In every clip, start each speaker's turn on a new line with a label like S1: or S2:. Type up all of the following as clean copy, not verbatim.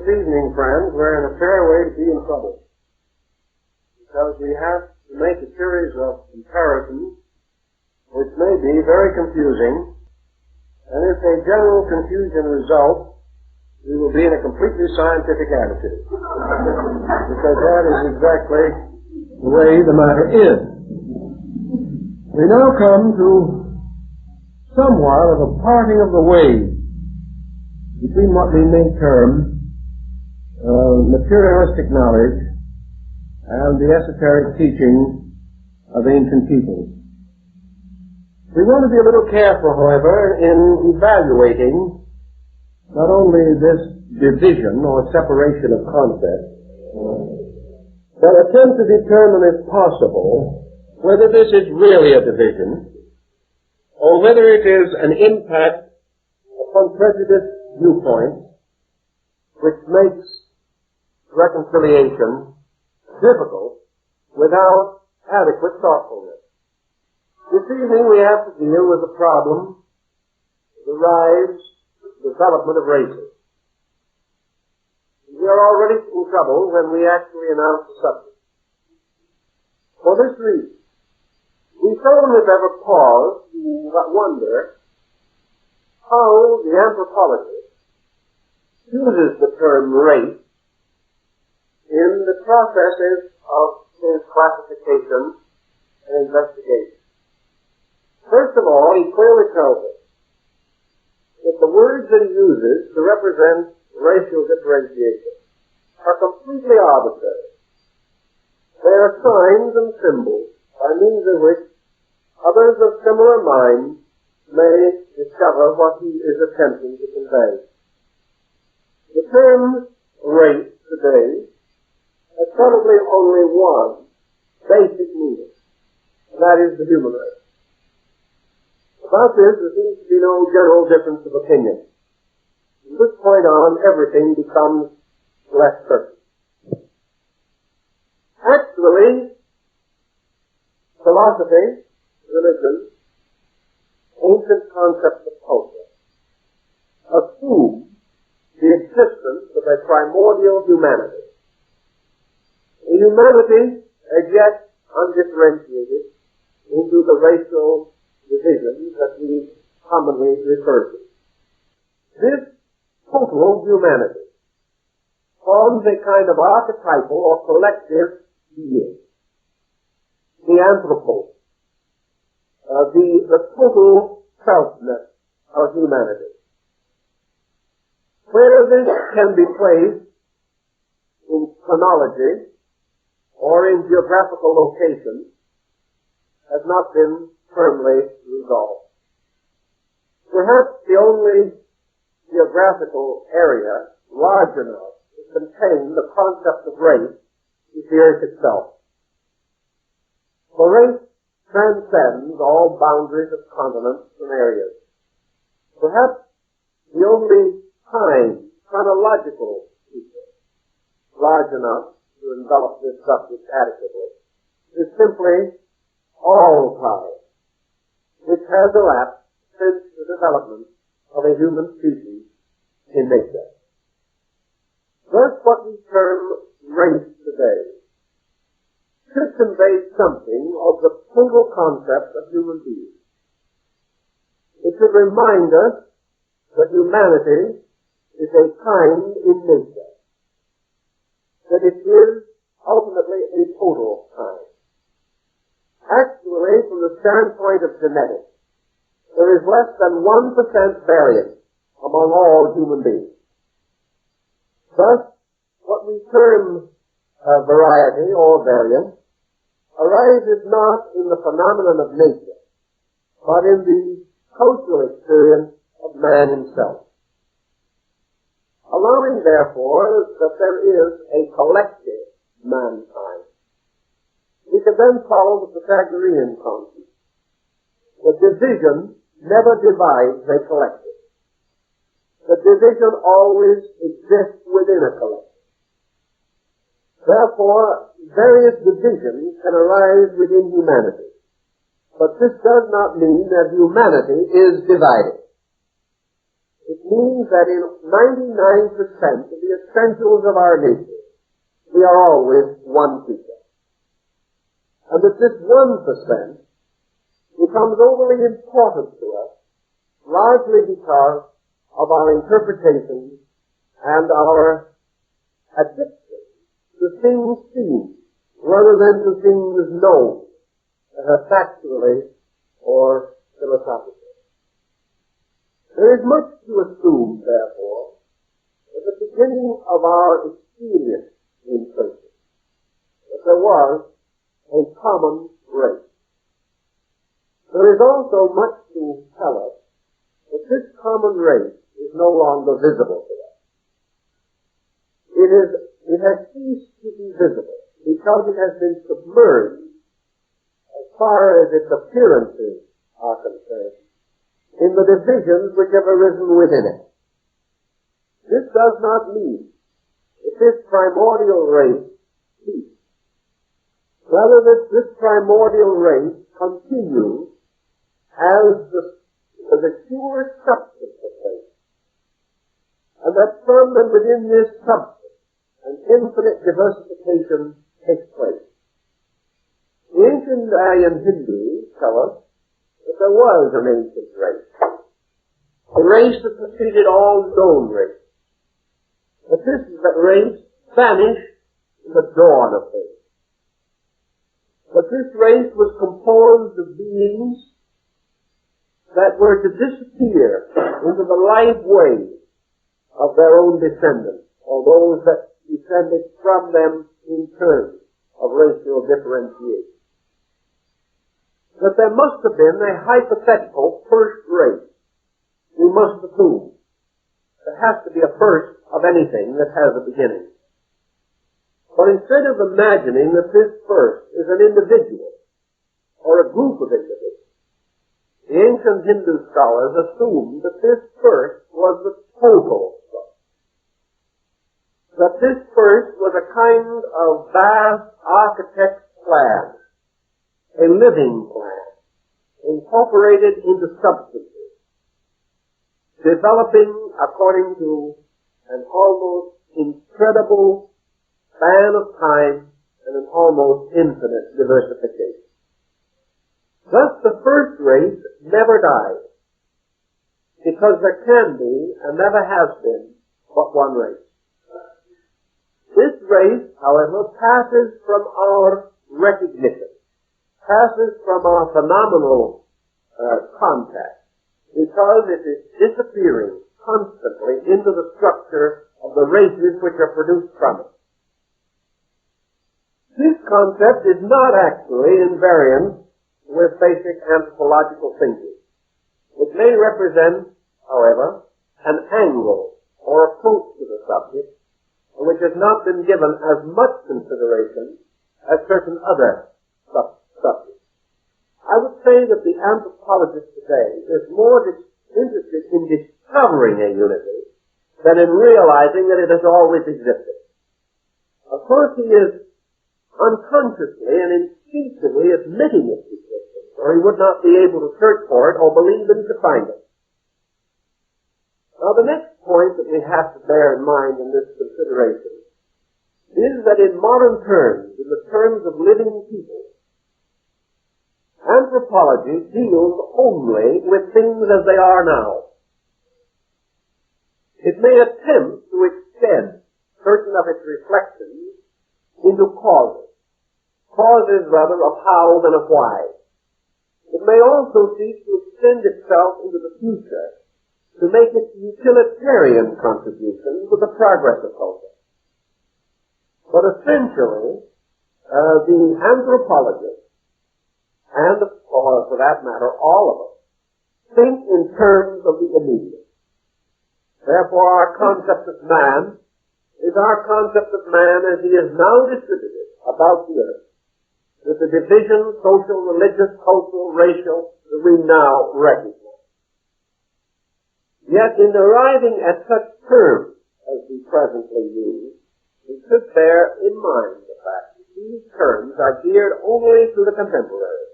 S1: this evening, friends, we're in a fair way to be in trouble. Because we have to make a series of comparisons which may be very confusing, and if a general confusion results, we will be in a completely scientific attitude. Because that is exactly the way the matter is. We now come to somewhat of a parting of the ways between what we may term materialistic knowledge and the esoteric teachings of ancient peoples. We want to be a little careful, however, in evaluating not only this division or separation of concepts, but attempt to determine, if possible, whether this is really a division or whether it is an impact upon prejudiced viewpoints which makes reconciliation difficult without adequate thoughtfulness. This evening we have to deal with the problem of the rise, development of races. We are already in trouble when we actually announce the subject. For this reason, we seldom, if ever, pause to wonder how the anthropologist uses the term race in the processes of his classification and investigation. First of all, he clearly tells us that the words that he uses to represent racial differentiation are completely arbitrary. They are signs and symbols by means of which others of similar minds may discover what he is attempting to convey. The term race today has probably only one basic meaning, and that is the human race. About this, there seems to be no general difference of opinion. From this point on, everything becomes less certain. Actually, philosophy, religion, ancient concepts of culture assume the existence of a primordial humanity. A humanity as yet undifferentiated into the racial divisions that we commonly refer to. This total humanity forms a kind of archetypal or collective being. The anthropos, the total selfness of humanity. Where this can be placed in chronology or in geographical location has not been firmly resolved. Perhaps the only geographical area large enough to contain the concept of race is the earth itself. For race transcends all boundaries of continents and areas. Perhaps the only time, chronological feature, large enough to envelop this subject adequately, is simply all time, which has elapsed since the development of a human species in nature. Thus, what we term race today should convey something of the total concept of human beings. It should remind us that humanity is a kind in nature, that it is ultimately a total kind. Actually, from the standpoint of genetics, there is less than 1% variance among all human beings. Thus, what we term variety or variance arises not in the phenomenon of nature, but in the cultural experience of man himself. Allowing, therefore, that there is a collective mankind, we can then follow the Pythagorean concept. The division never divides a collective. The division always exists within a collective. Therefore, various divisions can arise within humanity. But this does not mean that humanity is divided. It means that in 99% of the essentials of our nature, we are always one creature. And that this 1% becomes overly important to us, largely because of our interpretation and our addiction to things seen, rather than to things known, factually or philosophically. There is much to assume, therefore, at the beginning of our experience in person, that there was a common race. There is also much to tell us that this common race is no longer visible to us. It has ceased to be visible because it has been submerged, as far as its appearances are concerned, in the divisions which have arisen within it. This does not mean that this primordial race ceased. Rather, that this primordial race continues as the pure substance of things, and that from and within this substance an infinite diversification takes place. The ancient Aryan Hindus tell us that there was an ancient race, a race that preceded all known races. But this race vanished in the dawn of things. But this race was composed of beings that were to disappear into the life waves of their own descendants, or those that descended from them in terms of racial differentiation. That there must have been a hypothetical first race. We must assume there has to be a first of anything that has a beginning. But instead of imagining that this first is an individual or a group of individuals, the ancient Hindu scholars assumed that this first was the total self. That this first was a kind of vast architect's plan, a living plan, incorporated into substances, developing according to an almost incredible span of time and an almost infinite diversification. Thus the first race never dies, because there can be and never has been but one race. This race, however, passes from our recognition, passes from our phenomenal contact, because it is disappearing constantly into the structure of the races which are produced from it. This concept is not actually in variance with basic anthropological thinking. It may represent, however, an angle or approach to the subject which has not been given as much consideration as certain other subjects. I would say that the anthropologist today is more interested in discovering a unity than in realizing that it has always existed. Of course, he is unconsciously and instinctively admitting its existence, or he would not be able to search for it or believe that he could find it. Now, the next point that we have to bear in mind in this consideration is that in modern terms, in the terms of living people, anthropology deals only with things as they are now. It may attempt to extend certain of its reflections into causes rather of how than of why. It may also seek to extend itself into the future, to make its utilitarian contribution to the progress of culture. But essentially, the anthropologist, and for that matter, all of us, think in terms of the immediate. Therefore, our concept of man is our concept of man as he is now distributed about the earth, with the division, social, religious, cultural, racial, that we now recognize. Yet in arriving at such terms as we presently use, we should bear in mind the fact that these terms are geared only to the contemporary,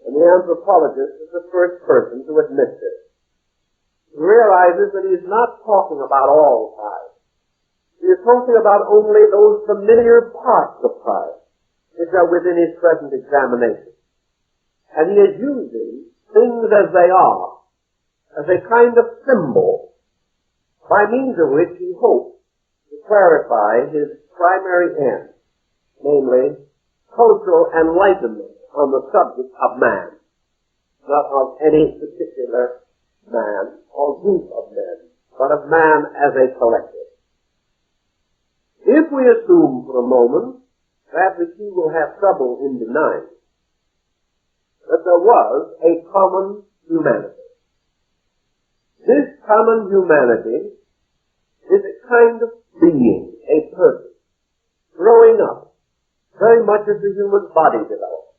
S1: and the anthropologist is the first person to admit this. realizes that he is not talking about all pride. He is talking about only those familiar parts of pride which are within his present examination. And he is using things as they are as a kind of symbol by means of which he hopes to clarify his primary end, namely cultural enlightenment on the subject of man, not of any particular man or group of men, but of man as a collective. If we assume for a moment that which he will have trouble in denying, that there was a common humanity. This common humanity is a kind of being, a person, growing up, very much as the human body develops.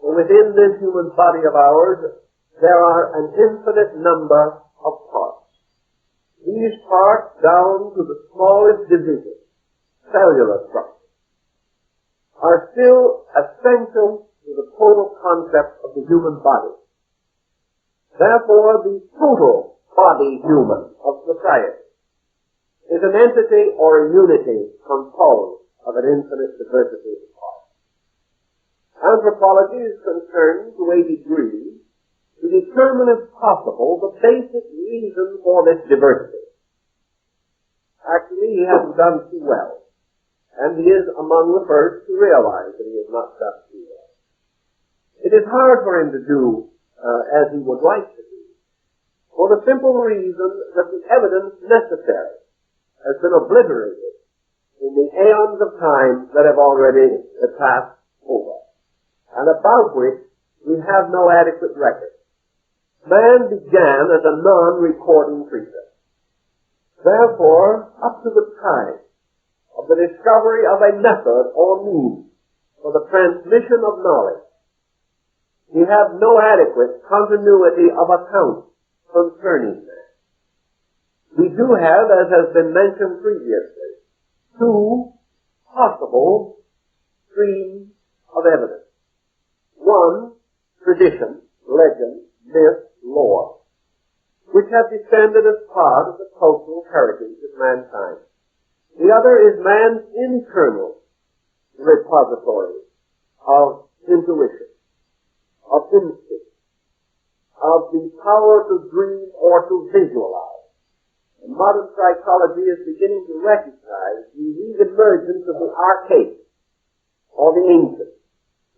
S1: And within this human body of ours, there are an infinite number of parts. These parts, down to the smallest division, cellular structure, are still essential to the total concept of the human body. Therefore, the total body human of society is an entity or a unity composed of an infinite diversity of parts. Anthropology is concerned to a degree to determine if possible the basic reason for this diversity. Actually, he hasn't done too well, and he is among the first to realize that he has not done too well. It is hard for him to do as he would like to do, for the simple reason that the evidence necessary has been obliterated in the aeons of time that have already passed over, and about which we have no adequate record. Man began as a non-recording creature. Therefore, up to the time of the discovery of a method or means for the transmission of knowledge, we have no adequate continuity of account concerning that. We do have, as has been mentioned previously, two possible streams of evidence. One, tradition, legend, myth, lore, which have descended as part of the cultural heritage of mankind. The other is man's internal repository of intuition, of instinct, of the power to dream or to visualize. And modern psychology is beginning to recognize the re-emergence of the archaic or the ancient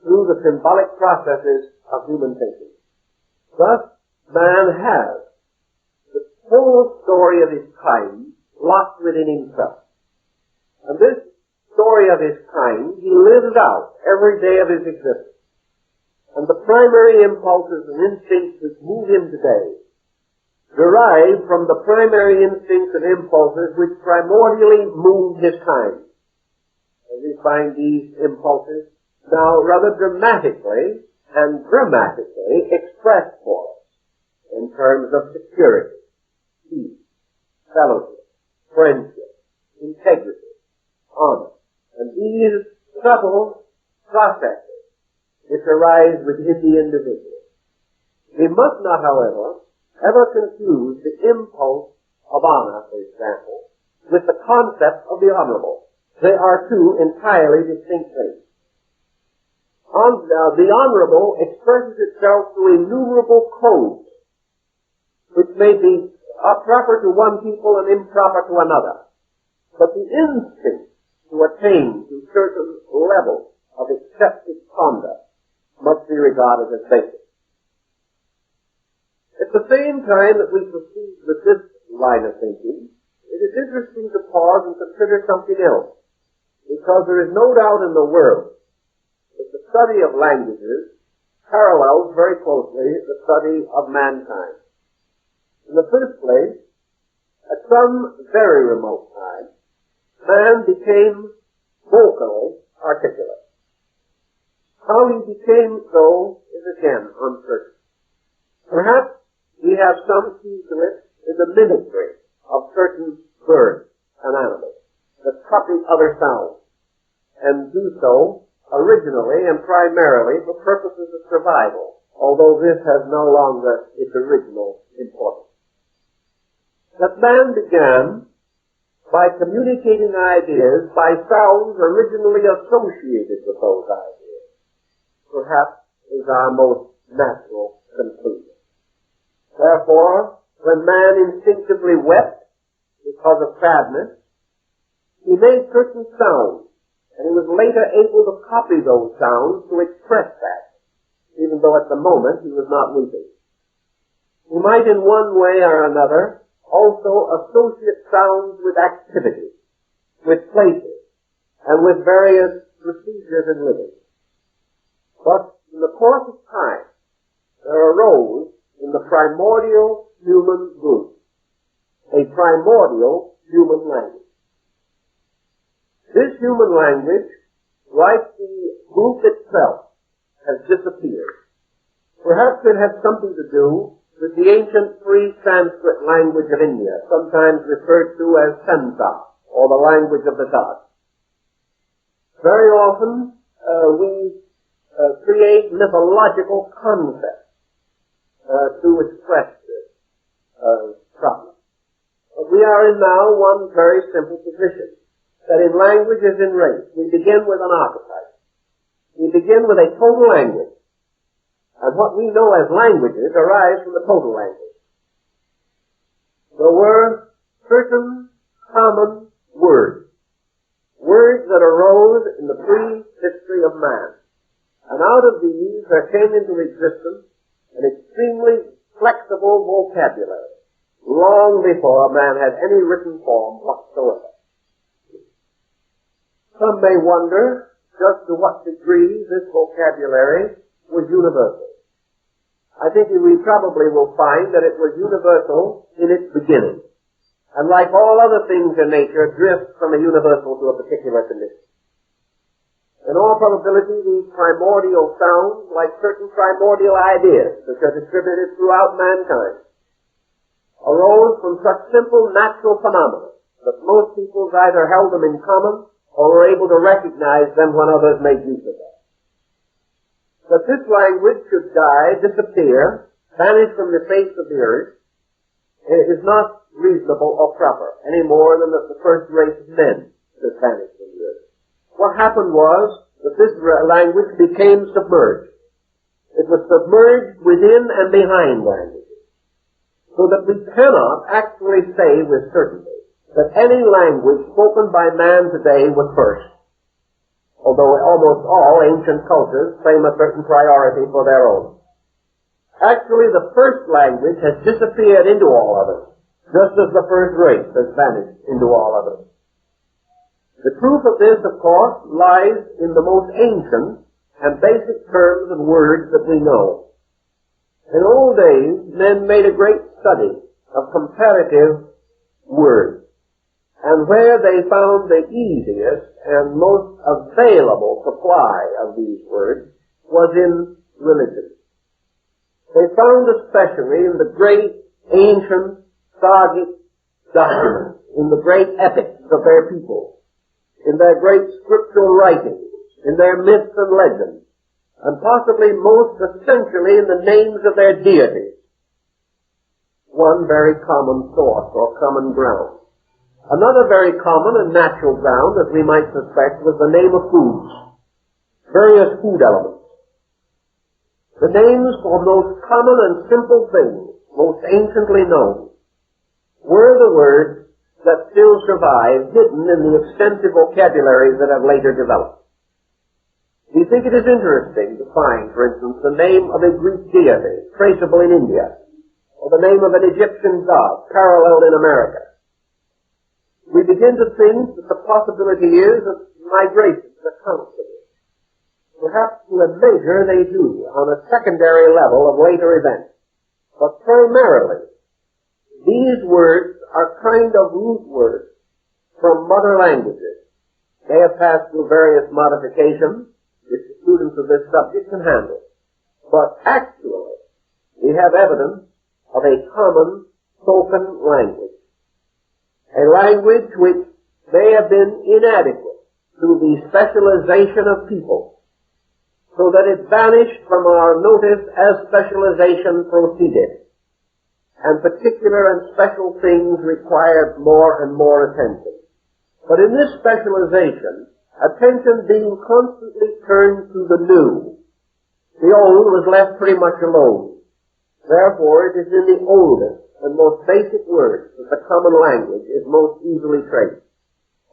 S1: through the symbolic processes of human thinking. Thus, man has the whole story of his kind locked within himself. And this story of his kind he lives out every day of his existence. And the primary impulses and instincts which move him today derive from the primary instincts and impulses which primordially moved his kind. And we find these impulses now rather dramatically and dramatically expressed for us in terms of security, peace, fellowship, friendship, integrity, honor, and these subtle processes which arise within the individual. We must not, however, ever confuse the impulse of honor, for example, with the concept of the honorable. They are two entirely distinct things. The honorable expresses itself through innumerable codes, which may be proper to one people and improper to another. But the instinct to attain to certain levels of accepted conduct must be regarded as basic. At the same time that we proceed with this line of thinking, it is interesting to pause and consider something else, because there is no doubt in the world that the study of languages parallels very closely the study of mankind. In the first place, at some very remote time, man became vocally articulate. How he became so is again uncertain. Perhaps we have some key to it in the mimicry of certain birds and animals that copy other sounds and do so originally and primarily for purposes of survival, although this has no longer its original importance. that man began by communicating ideas by sounds originally associated with those ideas, perhaps is our most natural conclusion. Therefore, when man instinctively wept because of sadness, he made certain sounds, and he was later able to copy those sounds to express that, even though at the moment he was not weeping. He might in one way or another also associate sounds with activity, with places, and with various procedures in living. But in the course of time, there arose in the primordial human group a primordial human language. This human language, like the group itself, has disappeared. Perhaps it had something to do with the ancient free Sanskrit language of India, sometimes referred to as Sansa, or the language of the gods. Very often we create mythological concepts to express this problem. But we are in now one very simple position, that in language as in race, we begin with an archetype. We begin with a total language. And what we know as languages arise from the total language. There were certain common words that arose in the pre-history of man. And out of these there came into existence an extremely flexible vocabulary, long before man had any written form whatsoever. Some may wonder just to what degree this vocabulary was universal. I think we probably will find that it was universal in its beginning, and like all other things in nature, drifts from a universal to a particular condition. In all probability, these primordial sounds, like certain primordial ideas which are distributed throughout mankind, arose from such simple natural phenomena that most people either held them in common or were able to recognize them when others made use of them. That this language should die, disappear, vanish from the face of the earth, is not reasonable or proper, any more than that the first race of men should vanish from the earth. What happened was that this language became submerged. It was submerged within and behind languages, so that we cannot actually say with certainty that any language spoken by man today was first, although almost all ancient cultures claim a certain priority for their own. Actually, the first language has disappeared into all others, just as the first race has vanished into all others. The proof of this, of course, lies in the most ancient and basic terms of words that we know. In old days, men made a great study of comparative words, and where they found the easiest and most available supply of these words was in religion. They found especially in the great ancient Sagic documents, in the great epics of their people, in their great scriptural writings, in their myths and legends, and possibly most essentially in the names of their deities, one very common source or common ground. Another very common and natural ground, as we might suspect, was the name of foods, various food elements. The names for most common and simple things, most anciently known, were the words that still survive hidden in the extensive vocabularies that have later developed. We think it is interesting to find, for instance, the name of a Greek deity, traceable in India, or the name of an Egyptian god, paralleled in America. We begin to think that the possibility is of migration that comes with it. Perhaps to a measure they do on a secondary level of later events. But primarily, these words are kind of root words from mother languages. They have passed through various modifications which the students of this subject can handle. But actually, we have evidence of a common spoken language. A language which may have been inadequate through the specialization of people, so that it vanished from our notice as specialization proceeded. and particular and special things required more and more attention. But in this specialization, attention being constantly turned to the new, the old was left pretty much alone. Therefore, it is in the oldest and most basic words that the common language is most easily traced.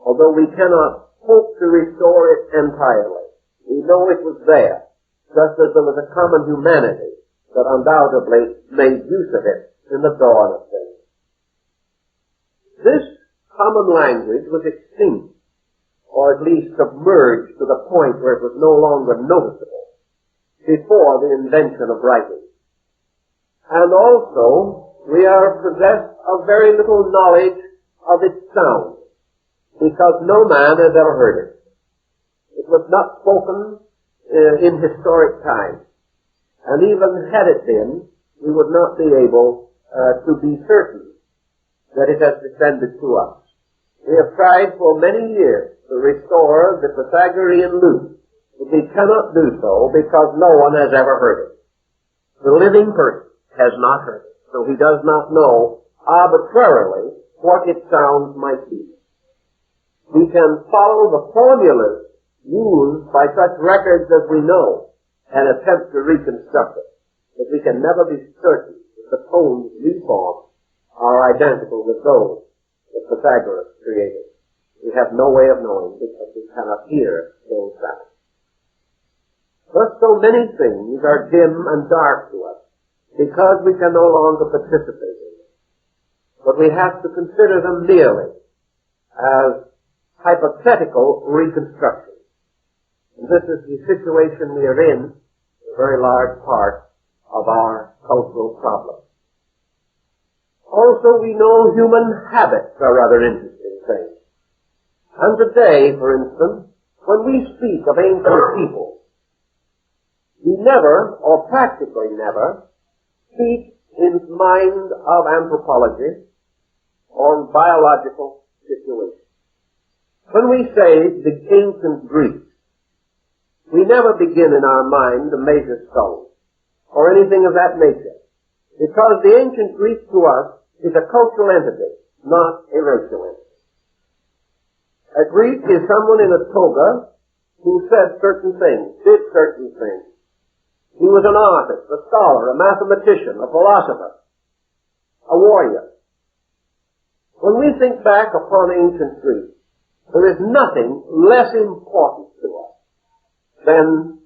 S1: Although we cannot hope to restore it entirely, we know it was there, just as there was a common humanity that undoubtedly made use of it in the dawn of things. This common language was extinct, or at least submerged to the point where it was no longer noticeable before the invention of writing. And also, we are possessed of very little knowledge of its sound, because no man has ever heard it. It was not spoken in historic times. And even had it been, we would not be able to be certain that it has descended to us. We have tried for many years to restore the Pythagorean lute, but we cannot do so because no one has ever heard it. The living person has not heard it, so he does not know arbitrarily what its sounds might be. We can follow the formulas used by such records as we know and attempt to reconstruct it, but we can never be certain that the tones we form are identical with those that Pythagoras created. We have no way of knowing because we cannot hear those sounds. Thus, so many things are dim and dark to us because we can no longer participate in them. But we have to consider them merely as hypothetical reconstructions. And this is the situation we are in, a very large part of our cultural problem. Also, we know human habits are rather interesting things. And today, for instance, when we speak of ancient people, we never, or practically never, speak in mind of anthropology or biological situations. When we say the ancient Greeks, we never begin in our mind to measure stones or anything of that nature, because the ancient Greek to us is a cultural entity, not a racial entity. A Greek is someone in a toga who said certain things, did certain things. He was an artist, a scholar, a mathematician, a philosopher, a warrior. When we think back upon ancient Greece, there is nothing less important to us than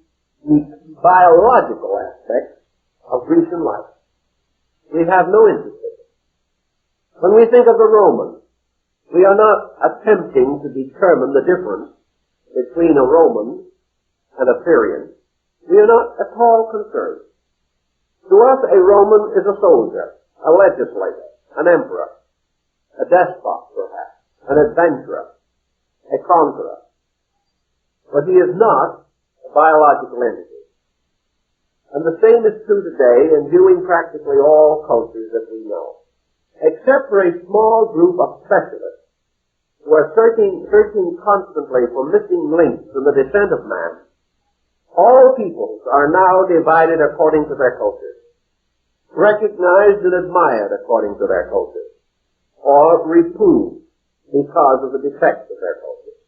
S1: the biological aspects of Grecian life. We have no interest in it. When we think of the Romans, we are not attempting to determine the difference between a Roman and a Syrian. We are not at all concerned. To us, a Roman is a soldier, a legislator, an emperor, a despot, perhaps, an adventurer, a conqueror. But he is not a biological entity. And the same is true today in viewing practically all cultures that we know, except for a small group of specialists who are searching constantly for missing links in the descent of man. All peoples are now divided according to their cultures, recognized and admired according to their cultures, or reproved because of the defects of their cultures.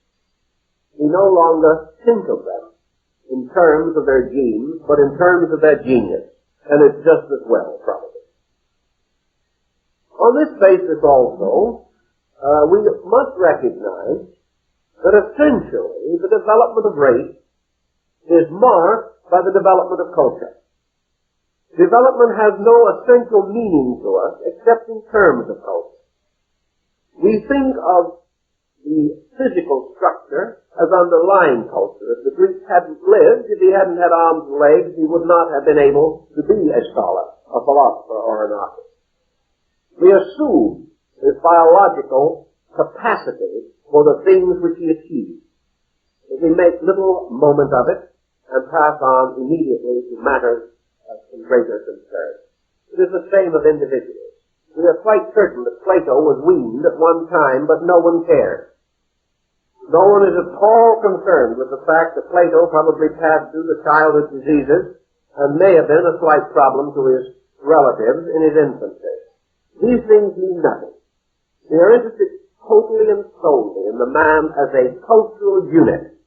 S1: We no longer think of them in terms of their genes, but in terms of their genius. And it's just as well, probably. On this basis also, we must recognize that essentially the development of race is marked by the development of culture. Development has no essential meaning to us except in terms of culture. We think of the physical structure as underlying culture. If the Greeks hadn't lived, if he hadn't had arms and legs, he would not have been able to be a scholar, a philosopher, or an artist. We assume his biological capacity for the things which he achieved. We make little moment of it and pass on immediately to matters of greater concern. It is the same of individuals. We are quite certain that Plato was weaned at one time, but no one cared. No one is at all concerned with the fact that Plato probably passed through the childhood diseases and may have been a slight problem to his relatives in his infancy. These things mean nothing. We are interested totally and solely in the man as a cultural unit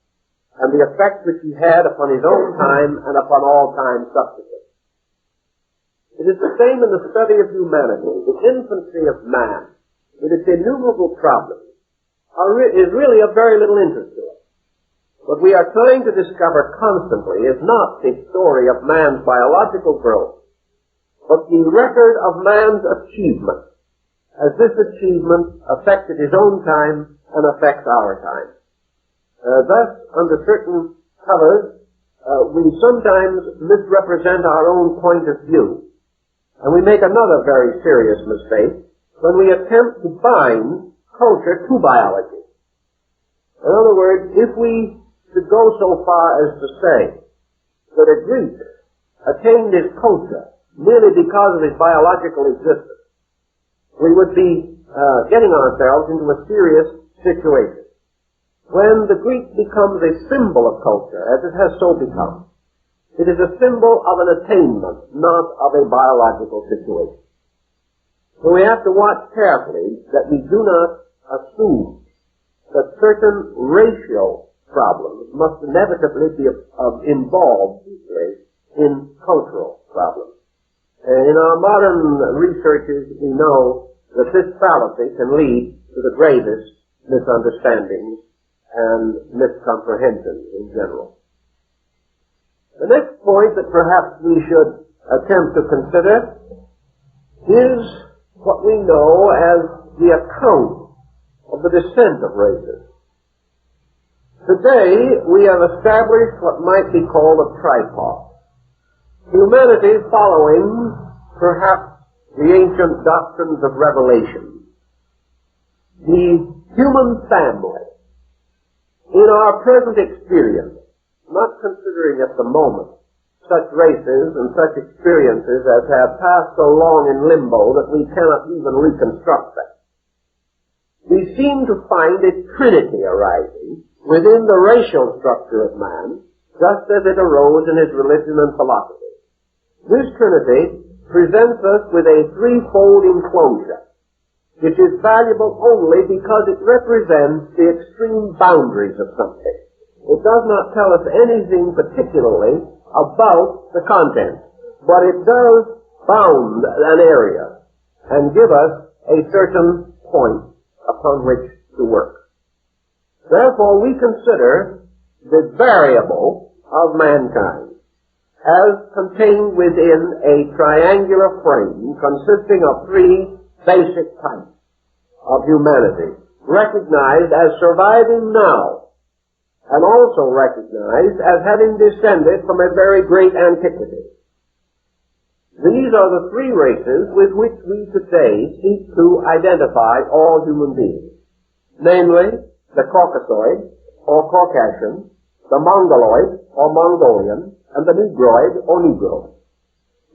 S1: and the effect which he had upon his own time and upon all time subsequent. It is the same in the study of humanity. The infancy of man, with its innumerable problems, is really of very little interest to us. What we are trying to discover constantly is not the story of man's biological growth, but the record of man's achievement, as this achievement affected his own time and affects our time. Thus, under certain covers, we sometimes misrepresent our own point of view, and we make another very serious mistake when we attempt to bind culture to biology. In other words, if we should go so far as to say that a Greek attained his culture merely because of his biological existence, we would be getting ourselves into a serious situation. When the Greek becomes a symbol of culture, as it has so become, it is a symbol of an attainment, not of a biological situation. So we have to watch carefully that we do not assume that certain racial problems must inevitably be involved in cultural problems. In our modern researches, we know that this fallacy can lead to the gravest misunderstandings and miscomprehensions in general. The next point that perhaps we should attempt to consider is what we know as the account of the descent of races. Today, we have established what might be called a tripod. Humanity following, perhaps, the ancient doctrines of revelation. The human family, in our present experience, not considering at the moment such races and such experiences as have passed so long in limbo that we cannot even reconstruct them, we seem to find a trinity arising within the racial structure of man, just as it arose in his religion and philosophy. This trinity presents us with a threefold enclosure, which is valuable only because it represents the extreme boundaries of something. It does not tell us anything particularly about the content, but it does bound an area and give us a certain point upon which to work. Therefore, we consider the variable of mankind as contained within a triangular frame consisting of three basic types of humanity, recognized as surviving now, and also recognized as having descended from a very great antiquity. These are the three races with which we today seek to identify all human beings, namely the Caucasoid or Caucasian, the Mongoloid or Mongolian, and the Negroid or Negro.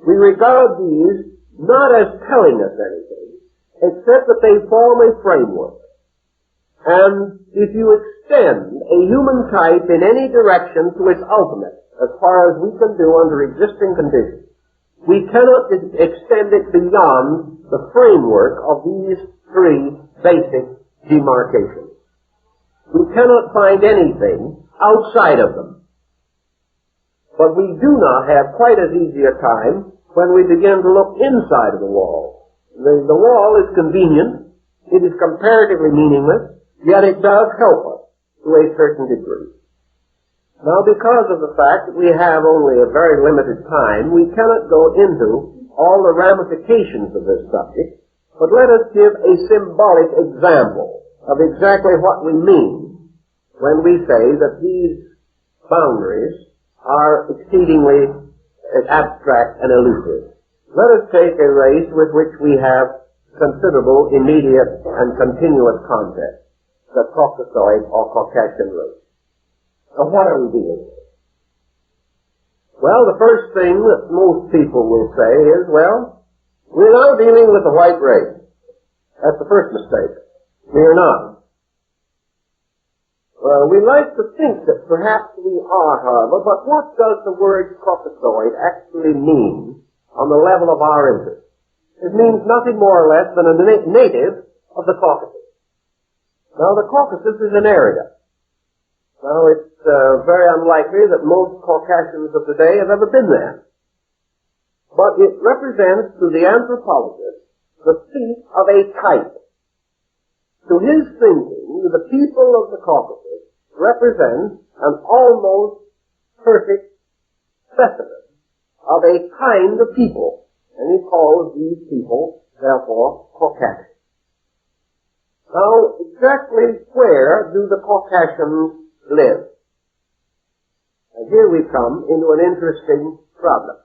S1: We regard these not as telling us anything, except that they form a framework. And if you extend a human type in any direction to its ultimate, as far as we can do under existing conditions, we cannot extend it beyond the framework of these three basic demarcations. We cannot find anything outside of them. But we do not have quite as easy a time when we begin to look inside of the wall. The wall is convenient, it is comparatively meaningless, yet it does help us to a certain degree. Now, because of the fact that we have only a very limited time, we cannot go into all the ramifications of this subject, but let us give a symbolic example of exactly what we mean when we say that these boundaries are exceedingly abstract and elusive. Let us take a race with which we have considerable immediate and continuous contact, the Caucasoid or Caucasian race. Now, what are we dealing with? Well, the first thing that most people will say is, well, we're now dealing with the white race. That's the first mistake. We are not. Well, we like to think that perhaps we are, however, but what does the word Caucasoid actually mean on the level of our interest? It means nothing more or less than a native of the Caucasus. Now, the Caucasus is an area. Now, it's very unlikely that most Caucasians of today have ever been there. But it represents to the anthropologist the seat of a type. To his thinking, the people of the Caucasus represent an almost perfect specimen of a kind of people, and he calls these people, therefore, Caucasians. Now, exactly where do the Caucasians live? And here we come into an interesting problem.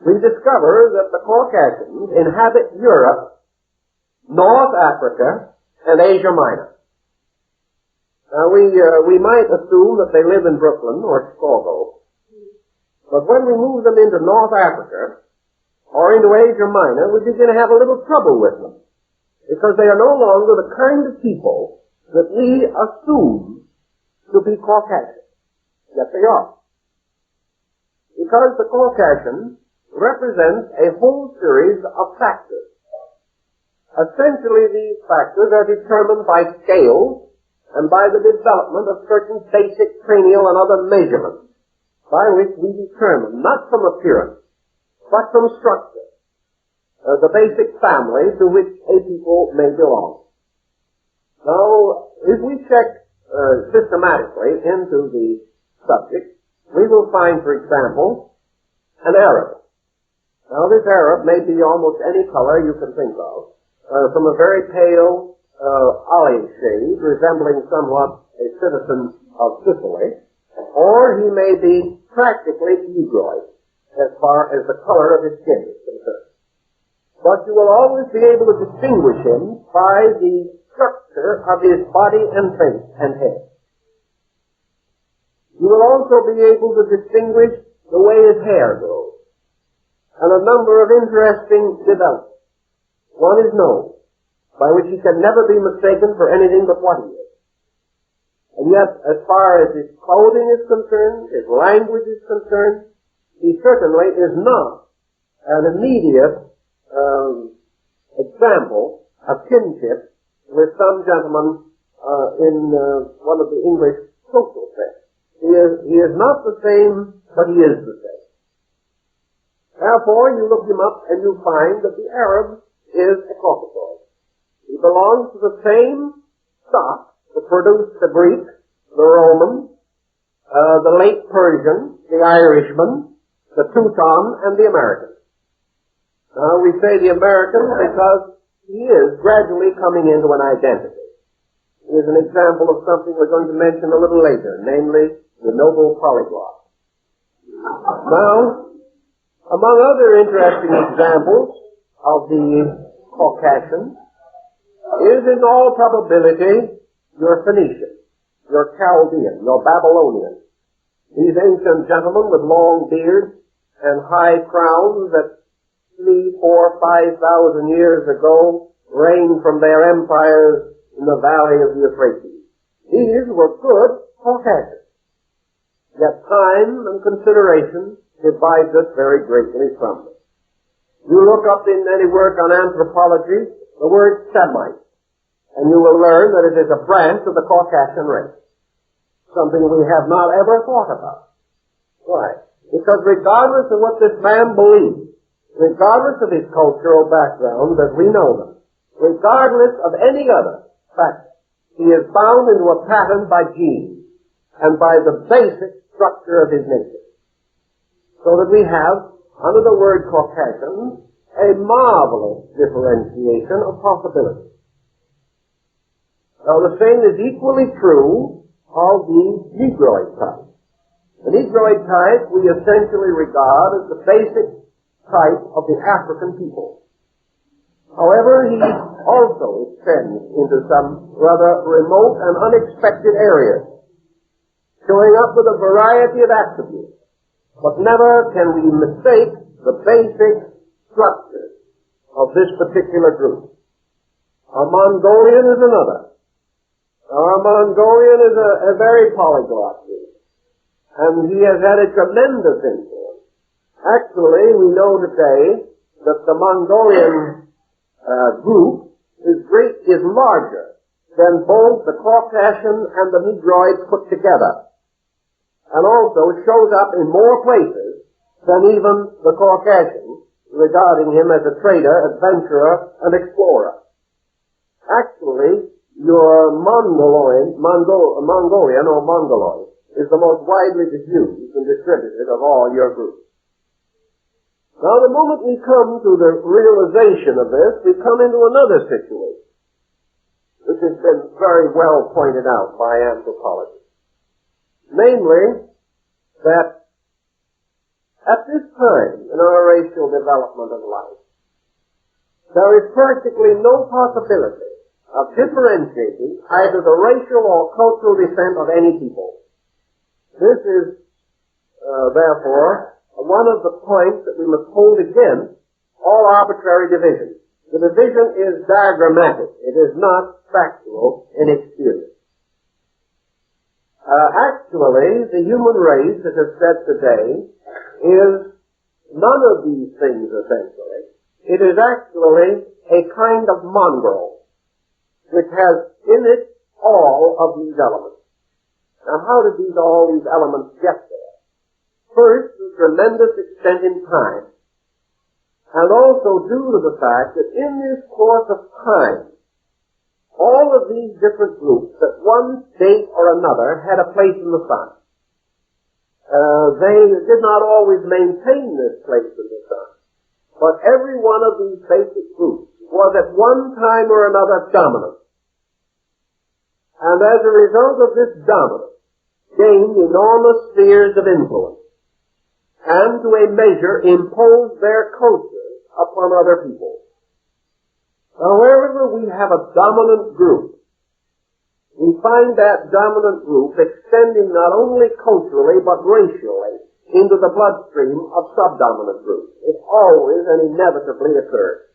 S1: We discover that the Caucasians inhabit Europe, North Africa, and Asia Minor. Now, we might assume that they live in Brooklyn or Chicago, but when we move them into North Africa or into Asia Minor, we begin to have a little trouble with them, because they are no longer the kind of people that we assume to be Caucasian. Yet they are. Because the Caucasian represents a whole series of factors. Essentially, these factors are determined by scales and by the development of certain basic cranial and other measurements by which we determine, not from appearance, but from structure, the basic family to which a people may belong. Now, if we check systematically into the subject, we will find, for example, an Arab. Now, this Arab may be almost any color you can think of, from a very pale olive shade, resembling somewhat a citizen of Sicily, or he may be practically Negroid as far as the color of his skin is concerned. But you will always be able to distinguish him by the structure of his body and face and head. You will also be able to distinguish the way his hair grows, and a number of interesting developments. One is nose, by which he can never be mistaken for anything but what he is. And yet, as far as his clothing is concerned, his language is concerned, he certainly is not an immediate example of kinship with some gentleman in one of the English social sets. He is not the same, but he is the same. Therefore, you look him up and you find that the Arab is a Caucasoid. He belongs to the same stock that produced the Greek, the Roman, the late Persian, the Irishman, the Teuton, and the American. Now, we say the American because he is gradually coming into an identity. He is an example of something we're going to mention a little later, namely the noble polyglot. Now, among other interesting examples of the Caucasian is in all probability your Phoenician, your Chaldean, your Babylonian. These ancient gentlemen with long beards and high crowns that 3,000, 4,000, 5,000 years ago reigned from their empires in the valley of the Euphrates. These were good Caucasians. Yet time and consideration divides us very greatly from them. You look up in any work on anthropology the word Semite, and you will learn that it is a branch of the Caucasian race. Something we have not ever thought about. Why? Because regardless of what this man believes, regardless of his cultural background as we know them, regardless of any other factor, he is bound into a pattern by genes and by the basic structure of his nature. So that we have, under the word Caucasian, a marvelous differentiation of possibilities. Now, the same is equally true of the Negroid type. The Negroid type we essentially regard as the basic type of the African people. However, he also extends into some rather remote and unexpected areas, showing up with a variety of attributes. But never can we mistake the basic structure of this particular group. Our Mongolian is another. Our Mongolian is a very polyglot group, and he has had a tremendous influence. Actually, we know today that the Mongolian group is larger than both the Caucasian and the Negroids put together, and also shows up in more places than even the Caucasian, regarding him as a trader, adventurer, and explorer. Actually, your Mongolian or Mongoloid is the most widely diffused and distributed of all your groups. Now, the moment we come to the realization of this, we come into another situation, which has been very well pointed out by anthropology. Namely, that at this time in our racial development of life, there is practically no possibility of differentiating either the racial or cultural descent of any people. This is, therefore, one of the points that we must hold against all arbitrary division. The division is diagrammatic. It is not factual in experience. Actually, the human race, as is said today, is none of these things essentially. It is actually a kind of mongrel, which has in it all of these elements. Now, how did all these elements get there? First, to tremendous extent in time, and also due to the fact that in this course of time, all of these different groups at one state or another had a place in the sun. They did not always maintain this place in the sun, but every one of these basic groups was at one time or another dominant. And as a result of this dominance, gained enormous spheres of influence, and to a measure imposed their cultures upon other people. Now, wherever we have a dominant group, we find that dominant group extending not only culturally but racially into the bloodstream of subdominant groups. It always and inevitably occurs.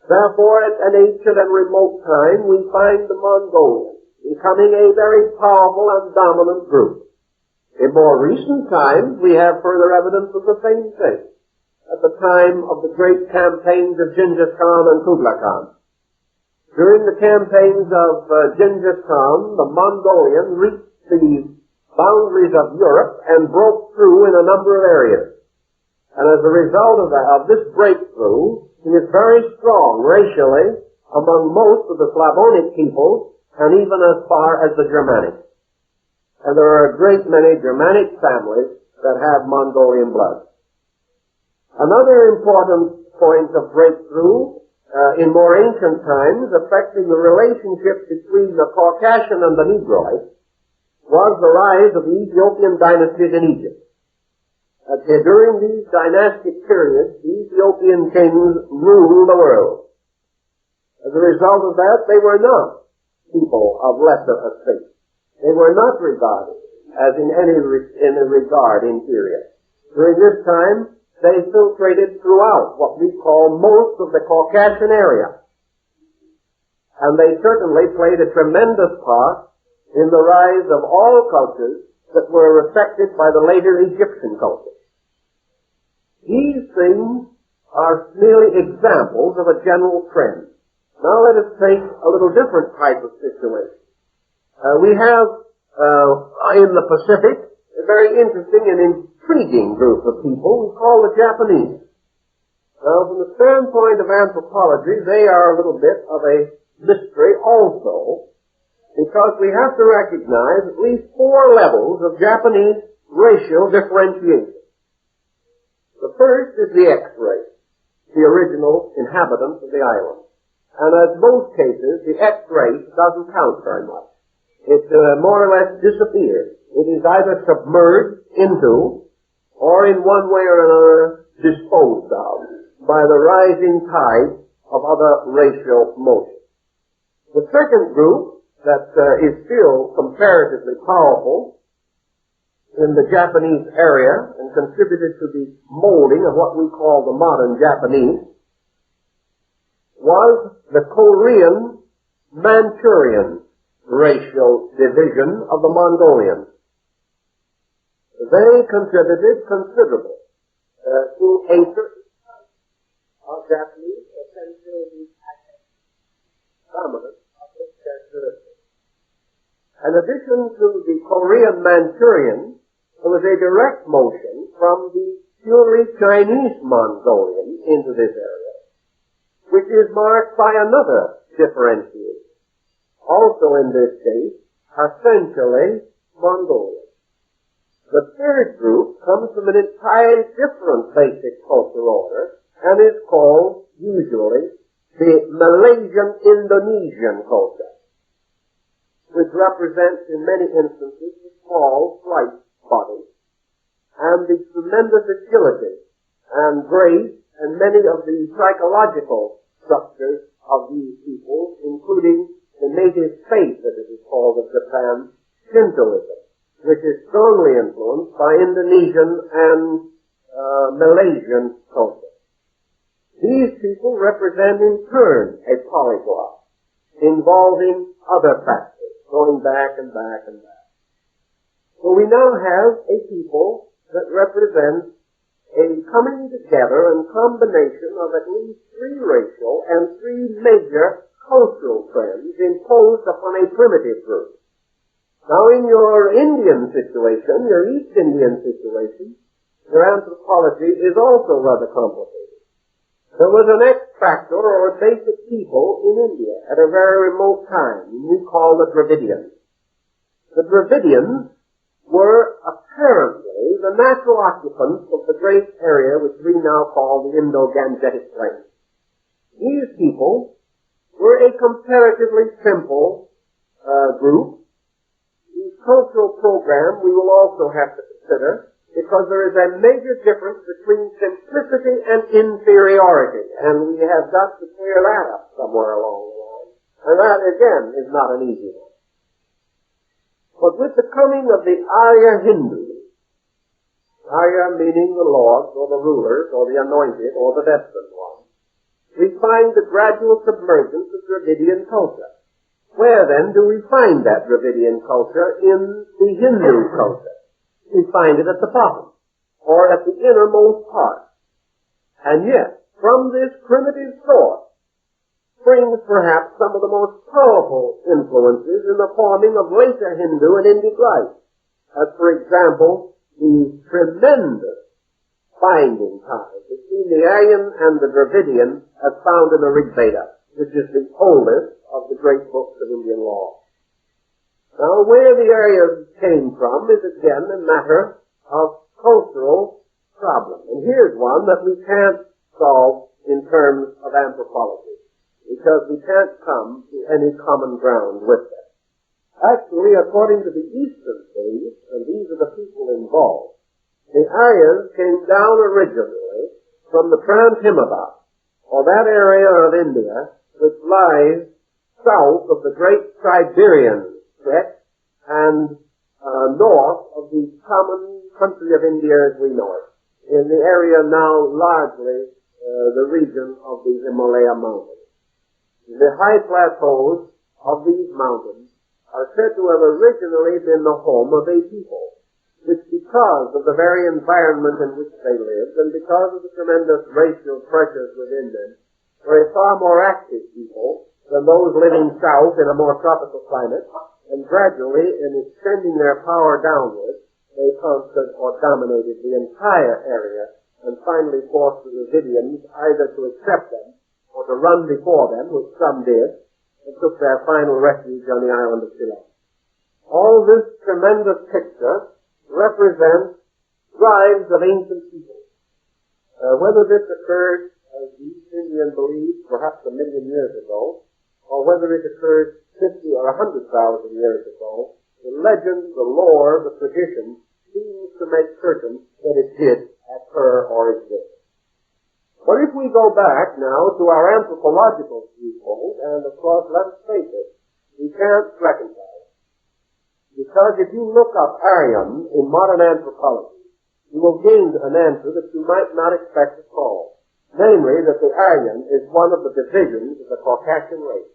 S1: Therefore, at an ancient and remote time, we find the Mongolians becoming a very powerful and dominant group. In more recent times, we have further evidence of the same thing. At the time of the great campaigns of Genghis Khan and Kublai Khan. During the campaigns of Genghis Khan, the Mongolian reached the boundaries of Europe and broke through in a number of areas. And as a result of this breakthrough, he is very strong racially among most of the Slavonic peoples and even as far as the Germanic. And there are a great many Germanic families that have Mongolian blood. Another important point of breakthrough in more ancient times affecting the relationship between the Caucasian and the Negroid was the rise of the Ethiopian dynasties in Egypt. During these dynastic periods, the Ethiopian kings ruled the world. As a result of that, they were not people of lesser estate. They were not regarded as in any regard inferior. During this time, they filtrated throughout what we call most of the Caucasian area. And they certainly played a tremendous part in the rise of all cultures that were affected by the later Egyptian culture. These things are merely examples of a general trend. Now let us take a little different type of situation. We have in the Pacific a very interesting and intriguing group of people we call the Japanese. Now, from the standpoint of anthropology, they are a little bit of a mystery also, because we have to recognize at least 4 levels of Japanese racial differentiation. The first is the X-race, the original inhabitants of the island. And as most cases, the X-race doesn't count very much. It more or less disappears. It is either submerged into, or in one way or another disposed of, by the rising tide of other racial motion. The second group that is still comparatively powerful in the Japanese area and contributed to the molding of what we call the modern Japanese was the Korean Manchurian racial division of the Mongolians. They contributed considerably to a certain Japanese essentially dominant of this characteristic. In addition to the Korean Manchurian, there was a direct motion from the purely Chinese Mongolian into this area, which is marked by another differentiation. Also in this case, essentially Mongolian. The third group comes from an entirely different basic cultural order and is called, usually, the Malaysian-Indonesian culture, which represents in many instances the small, slight body and the tremendous agility and grace and many of the psychological structures of these peoples, including the native faith, as it is called of Japan, Shintoism, which is strongly influenced by Indonesian and Malaysian culture. These people represent in turn a polyglot involving other factors, going back and back and back. So we now have a people that represents a coming together and combination of at least three racial and three major cultural trends imposed upon a primitive group. Now in your Indian situation, your East Indian situation, your anthropology is also rather complicated. There was an X factor or a basic people in India at a very remote time, we call the Dravidians. The Dravidians were apparently the natural occupants of the great area which we now call the Indo-Gangetic Plain. These people were a comparatively simple group whose cultural program we will also have to consider, because there is a major difference between simplicity and inferiority, and we have got to clear that up somewhere along the line. And that, again, is not an easy one. But with the coming of the Arya Hindus, Arya meaning the lords or the rulers or the anointed or the destined ones, we find the gradual submergence of Dravidian culture. Where then do we find that Dravidian culture in the Hindu culture? We find it at the bottom, or at the innermost part. And yet, from this primitive source, springs perhaps some of the most powerful influences in the forming of later Hindu and Indic life. As for example, the tremendous binding ties between the Aryan and the Dravidian as found in the Rig Veda, which is the oldest of the great books of Indian law. Now, where the Aryans came from is again a matter of cultural problem. And here's one that we can't solve in terms of anthropology, because we can't come to any common ground with them. Actually, according to the Eastern theory, and these are the people involved, the Aryans came down originally from the Trans-Himalaya, or that area of India which lies south of the great Siberian stretch and north of the common country of India as we know it, in the area now largely the region of the Himalaya mountains. The high plateaus of these mountains are said to have originally been the home of a people, which because of the very environment in which they lived and because of the tremendous racial pressures within them, were a far more active people than those living south in a more tropical climate, and gradually, in extending their power downward, they conquered or dominated the entire area and finally forced the Dravidians either to accept them or to run before them, which some did, and took their final refuge on the island of Ceylon. All this tremendous picture represents tribes of ancient people. Whether this occurred, as the East Indian believes, perhaps 1 million years ago, or whether it occurred 50 or 100,000 years ago, the legend, the lore, the tradition seems to make certain that it did occur or exist. But if we go back now to our anthropological viewpoint, and of course, let us face it, we can't reconcile it. Because if you look up Aryan in modern anthropology, you will gain an answer that you might not expect to solve. Namely, that the Aryan is one of the divisions of the Caucasian race.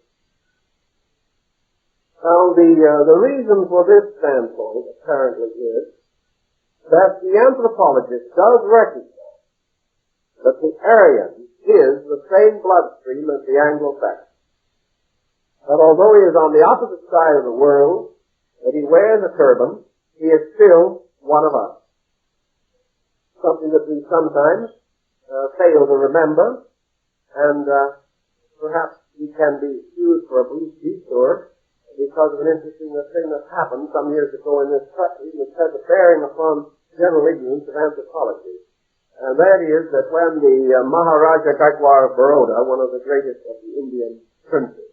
S1: Now, the reason for this standpoint apparently is that the anthropologist does recognize that the Aryans is the same bloodstream as the Anglo-Saxon. But although he is on the opposite side of the world, that he wears a turban, he is still one of us. Something that we sometimes fail to remember, and perhaps we can be excused for a brief detour because of an interesting thing that happened some years ago in this country, which has a bearing upon general ignorance of anthropology. And that is that when the Maharaja Gaikwar of Baroda, one of the greatest of the Indian princes,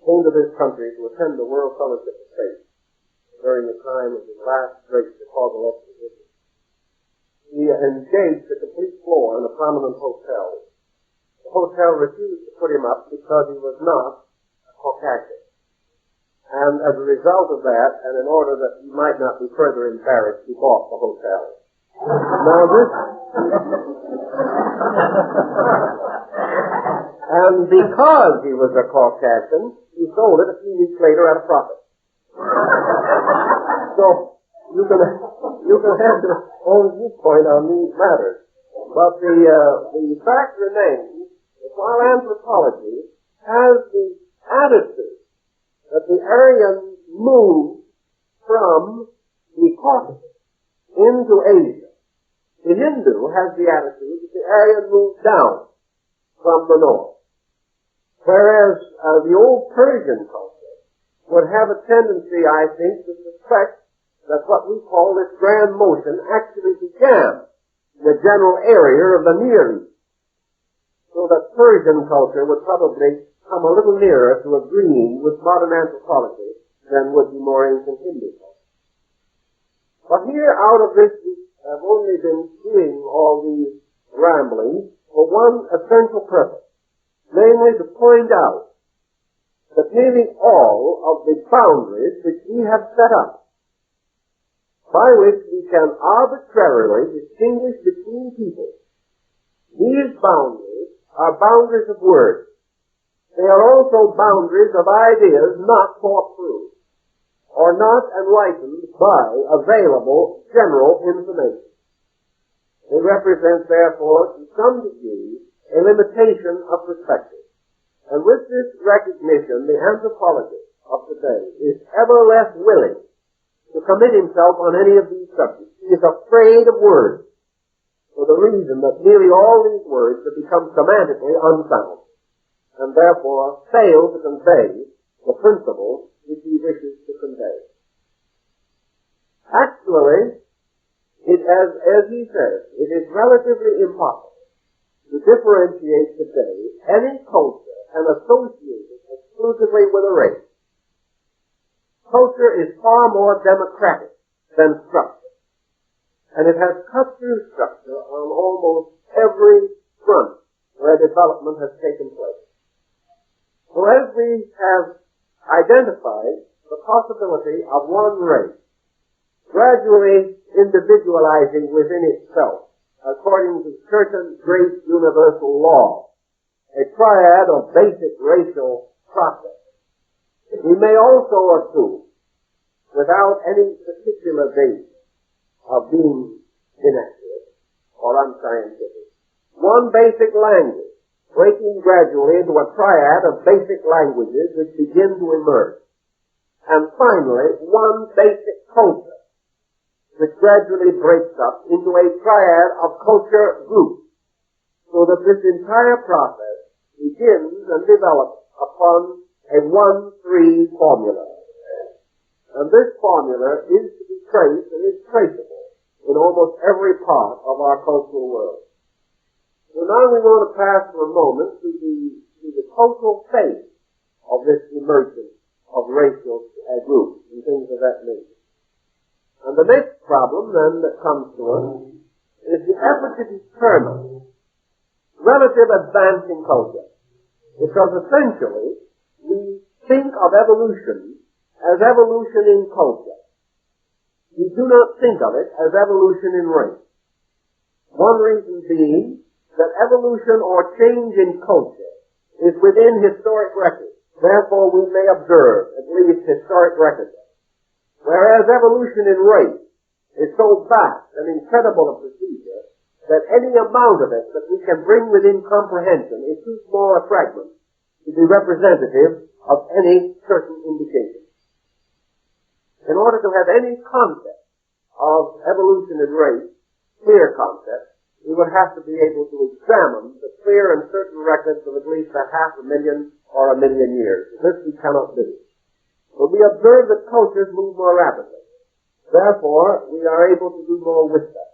S1: came to this country to attend the World Fellowship of Faith during the time of the last great Chicago exposition, he engaged a complete floor in a prominent hotel. The hotel refused to put him up because he was not a Caucasian. And as a result of that, and in order that he might not be further embarrassed, he bought the hotel. Now this... and because he was a Caucasian, he sold it a few weeks later at a profit. So, you can have your own viewpoint on these matters. But the fact remains that while anthropology has the attitude that the Aryans moved from the Caucasus into Asia, the Hindu has the attitude that the Aryan moved down from the north. Whereas the old Persian culture would have a tendency, I think, to suspect that what we call this grand motion actually began in the general area of the Near East. So that Persian culture would probably come a little nearer to agreeing with modern anthropology than would the more ancient Hindu culture. But here, out of this, we have only been doing all these ramblings for one essential purpose, namely to point out that nearly all of the boundaries which we have set up, by which we can arbitrarily distinguish between people, these boundaries are boundaries of words. They are also boundaries of ideas not thought through, or not enlightened by available general information. They represent, therefore, to some degree, a limitation of perspective. And with this recognition, the anthropologist of today is ever less willing to commit himself on any of these subjects. He is afraid of words, for the reason that nearly all these words have become semantically unsound, and therefore fail to convey the principles which he wishes to convey. Actually, as he says, it is relatively impossible to differentiate today any culture and associate it exclusively with a race. Culture is far more democratic than structure, and it has cut through structure on almost every front where development has taken place. So as we have identified the possibility of one race gradually individualizing within itself according to certain great universal laws, a triad of basic racial processes, we may also assume, without any particular basis of being inaccurate or unscientific, one basic language breaking gradually into a triad of basic languages which begin to emerge. And finally, one basic culture which gradually breaks up into a triad of culture groups, so that this entire process begins and develops upon a 1-3 formula. And this formula is to be traced and is traceable in almost every part of our cultural world. So now we want to pass for a moment to the cultural phase of this emergence of racial groups and things of that nature. And the next problem then that comes to us is the effort to determine relative advance in culture. Because essentially, we think of evolution as evolution in culture. We do not think of it as evolution in race. One reason being that evolution or change in culture is within historic records. Therefore, we may observe at least historic records. Whereas evolution in race is so vast and incredible a procedure that any amount of it that we can bring within comprehension is too small a fragment to be representative of any certain indication. In order to have any concept of evolution and race, clear concept, we would have to be able to examine the clear and certain records of at least 500,000 or 1 million years. This we cannot do. But we observe that cultures move more rapidly. Therefore, we are able to do more with them.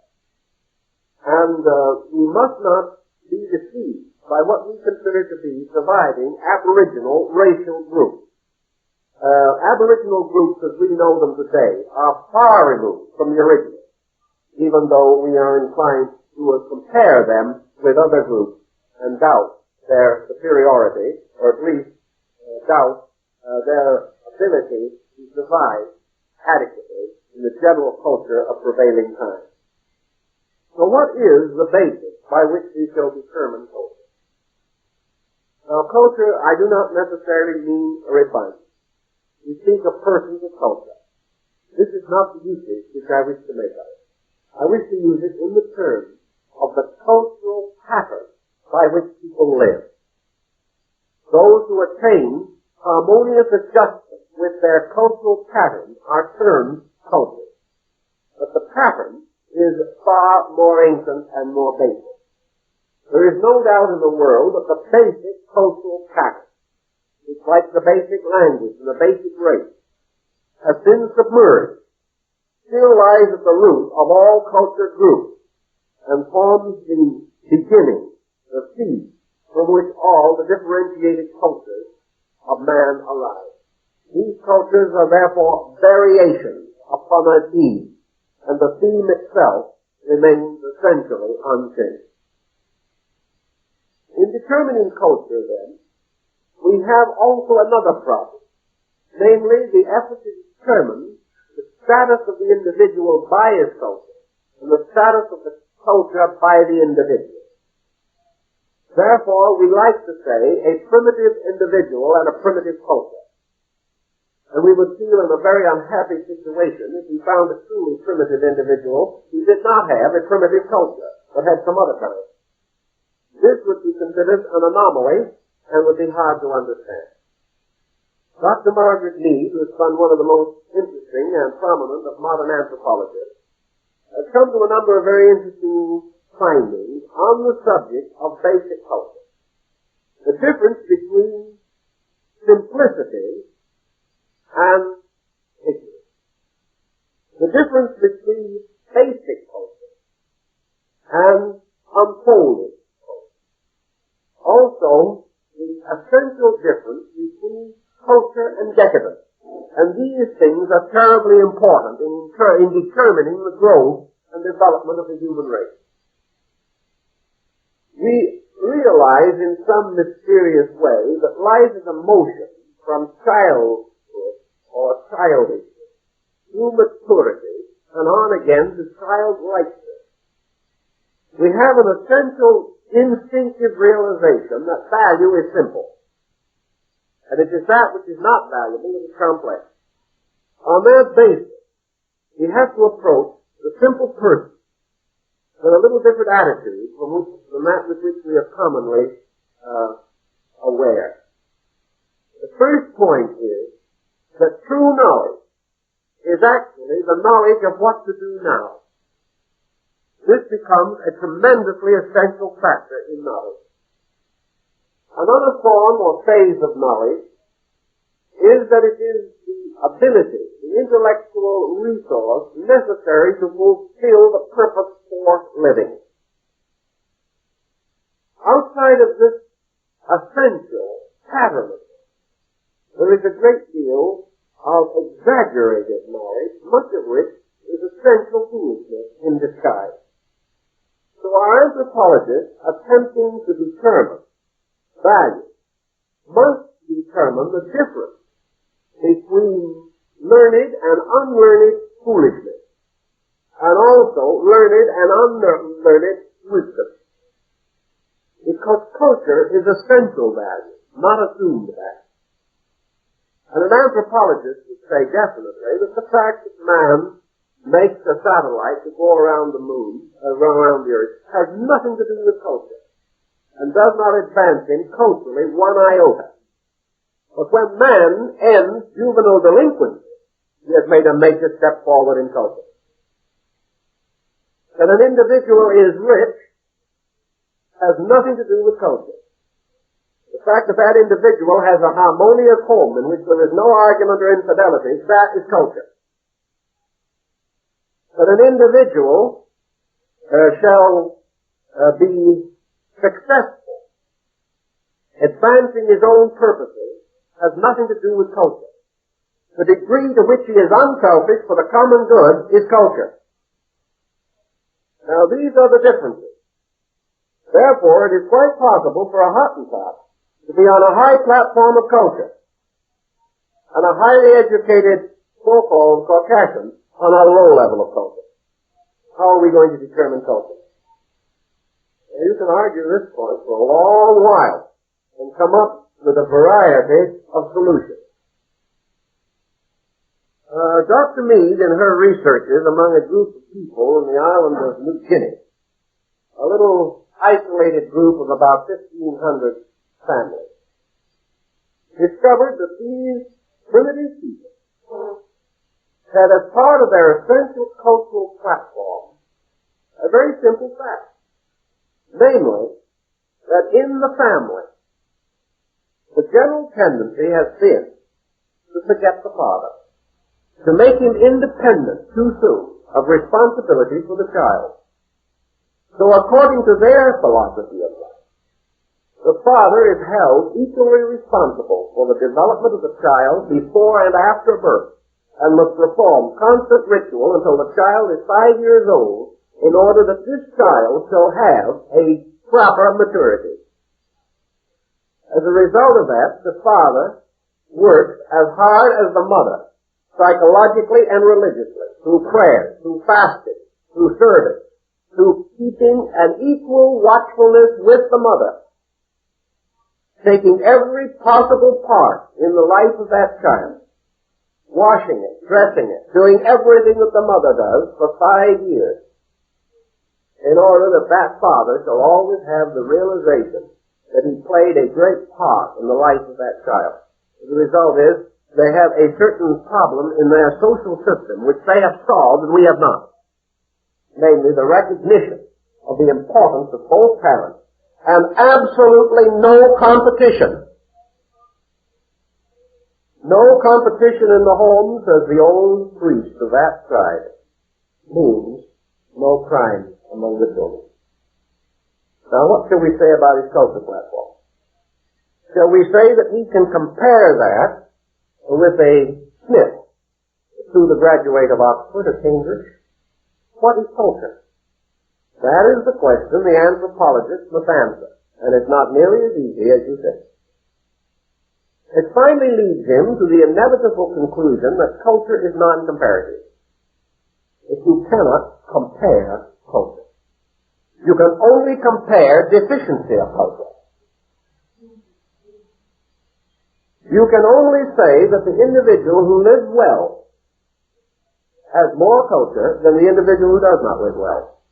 S1: And we must not be deceived by what we consider to be surviving aboriginal racial groups. Aboriginal groups as we know them today are far removed from the original, even though we are inclined to compare them with other groups and doubt their superiority, or at least doubt their ability to survive adequately in the general culture of prevailing times. So what is the basis by which we shall determine culture? Now culture, I do not necessarily mean a refinement. We speak of persons of culture. This is not the usage which I wish to make of it. I wish to use it in the terms of the cultural pattern by which people live. Those who attain harmonious adjustment with their cultural pattern are termed culture. But the pattern is far more ancient and more basic. There is no doubt in the world that the basic cultural pattern, it's like the basic language and the basic race, has been submerged, still lies at the root of all culture groups, and forms the beginning, the seed, from which all the differentiated cultures of man arise. These cultures are therefore variations upon a theme, and the theme itself remains essentially unchanged. In determining culture, then, we have also another problem, namely the effort to determine the status of the individual by his culture and the status of the culture by the individual. Therefore, we like to say a primitive individual and a primitive culture. And we would feel in a very unhappy situation if we found a truly primitive individual who did not have a primitive culture, but had some other kind. This would be considered an anomaly and would be hard to understand. Dr. Margaret Mead, who has been one of the most interesting and prominent of modern anthropologists, has come to a number of very interesting findings on the subject of basic culture. The difference between simplicity and ignorance. The difference between basic culture and unfolded culture. Also, the essential difference between culture and decadence. And these things are terribly important in determining the growth and development of the human race. We realize in some mysterious way that life is a motion from childhood or childishness through maturity and on again to childlikeness. We have an essential instinctive realization that value is simple. And it is that which is not valuable that is complex. On that basis, we have to approach the simple person with a little different attitude from that with which we are commonly aware. The first point is that true knowledge is actually the knowledge of what to do now. This becomes a tremendously essential factor in knowledge. Another form or phase of knowledge is that it is the ability, the intellectual resource necessary to fulfill the purpose for living. Outside of this essential pattern, there is a great deal of exaggerated knowledge, much of which is essential foolishness in disguise. So our anthropologists attempting to determine value must determine the difference between learned and unlearned foolishness, and also learned and unlearned wisdom. Because culture is essential value, not assumed value. And an anthropologist would say definitely that the fact that man makes a satellite to go around the moon, around the earth, has nothing to do with culture, and does not advance him culturally one iota. But when man ends juvenile delinquency, he has made a major step forward in culture. That an individual is rich has nothing to do with culture. The fact that that individual has a harmonious home in which there is no argument or infidelity, that is culture. That an individual shall be successful, advancing his own purposes, has nothing to do with culture. The degree to which he is unselfish for the common good is culture. Now these are the differences. Therefore, it is quite possible for a Hottentot to be on a high platform of culture and a highly educated so-called Caucasian on a low level of culture. How are we going to determine culture? Well, you can argue this point for a long while and come up with a variety of solutions. Dr. Mead, in her researches among a group of people in the island of New Guinea, a little isolated group of about 1,500 families, discovered that these primitive people had as part of their essential cultural platform a very simple fact, namely, that in the family, the general tendency has been to forget the father, to make him independent too soon of responsibility for the child. So according to their philosophy of life, the father is held equally responsible for the development of the child before and after birth, and must perform constant ritual until the child is 5 years old in order that this child shall have a proper maturity. As a result of that, the father works as hard as the mother, psychologically and religiously, through prayer, through fasting, through service, through keeping an equal watchfulness with the mother, taking every possible part in the life of that child, washing it, dressing it, doing everything that the mother does for 5 years, in order that that father shall always have the realization that he played a great part in the life of that child. The result is, they have a certain problem in their social system which they have solved and we have not. Namely, the recognition of the importance of both parents and absolutely no competition. No competition in the home, says the old priest of that tribe, means no crime among the children. Now, what shall we say about his culture platform? Shall we say that we can compare that with a Smith, to the graduate of Oxford or Cambridge? What is culture? That is the question the anthropologist must answer, and it's not nearly as easy as you think. It finally leads him to the inevitable conclusion that culture is non-comparative. If you cannot compare culture, you can only compare deficiency of culture. You can only say that the individual who lives well has more culture than the individual who does not live well.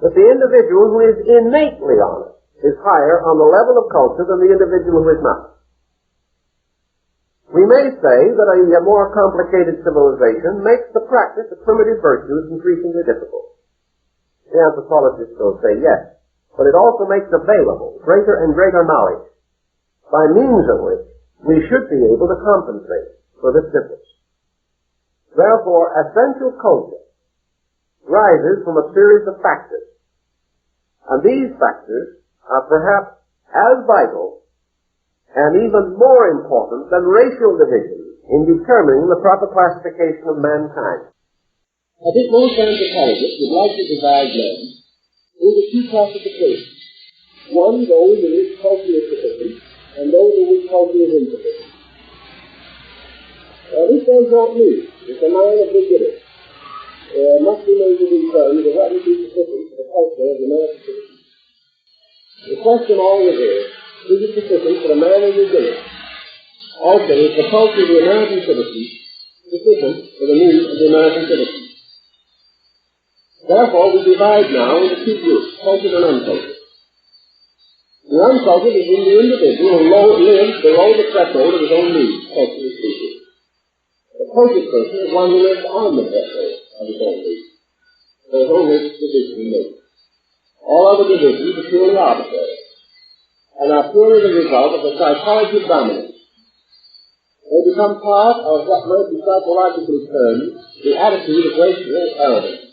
S1: That the individual who is innately honest is higher on the level of culture than the individual who is not. We may say that a more complicated civilization makes the practice of primitive virtues increasingly difficult. The anthropologists will say yes, but it also makes available greater and greater knowledge, by means of which we should be able to compensate for this difference. Therefore, essential culture rises from a series of factors, and these factors are perhaps as vital and even more important than racial divisions in determining the proper classification of mankind. I think most anthropologists would like to divide men into two classifications. One, those in which culture is sufficient, and those in which culture is insufficient. This does not mean that the man of beginning must be made to be terms of what would be sufficient for the culture of the man of beginning. The question always is it sufficient for the man of beginning? Also, is the culture of the American citizen sufficient for the needs of the American citizen. Therefore, we divide now into two groups, cultured and uncultured. The uncultured is in the individual who lives below the threshold of his own needs, culturally speaking. The cultured person is one who lives on the threshold of his own needs. There is only division in nature. All other divisions are purely arbitrary, and are purely the result of the psychology of dominance. They become part of what might be psychologically termed the attitude of racial arrogance.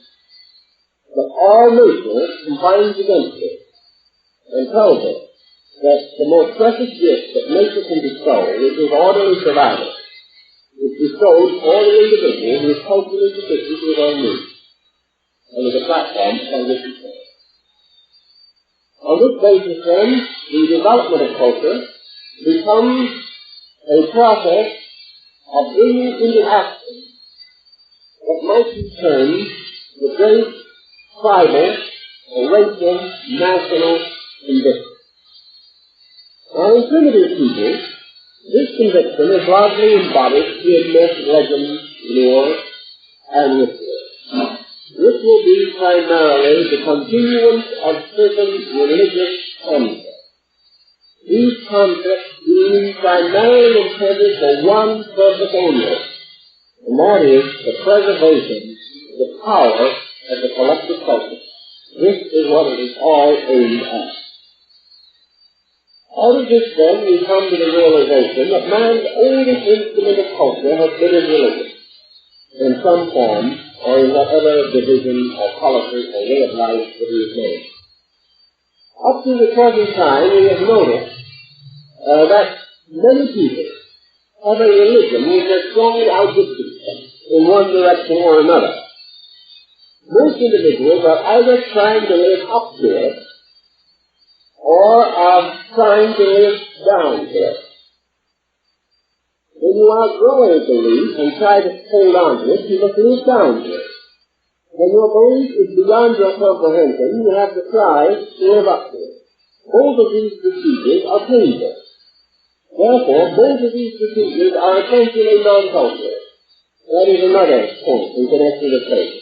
S1: But all nature combines against it and tells us that the most precious gift that nature can bestow is his orderly survival, which bestows for the individual who is culturally sufficient to his own needs, and is a platform upon which he stands. On this basis, then, the development of culture becomes a process of bringing into action what might be termed the great tribal or racial national conviction. Now, in primitive people, this conviction is largely embodied in myth, legend, lore, and ritual. This will be primarily the continuance of certain religious concepts. These concepts being primarily intended for one purpose only, and that is the preservation of the power of the collective culture. This is what it is all aimed at. Out of this, then, we come to the realization that man's oldest instrument of culture has been his religion, in some form, or in whatever division or policy or way of life that he has made. Up to the present time, we have noticed that many people have a religion which has strongly outdicted them in one direction or another. Most individuals are either trying to live up to it or are trying to live down to it. When you outgrow a belief and try to hold on to it, you must live down to it. When your belief is beyond your comprehension, you have to try to live up to it. Both of these procedures are painful. Therefore, both of these procedures are essentially non-cultural. That is another point in connection with faith.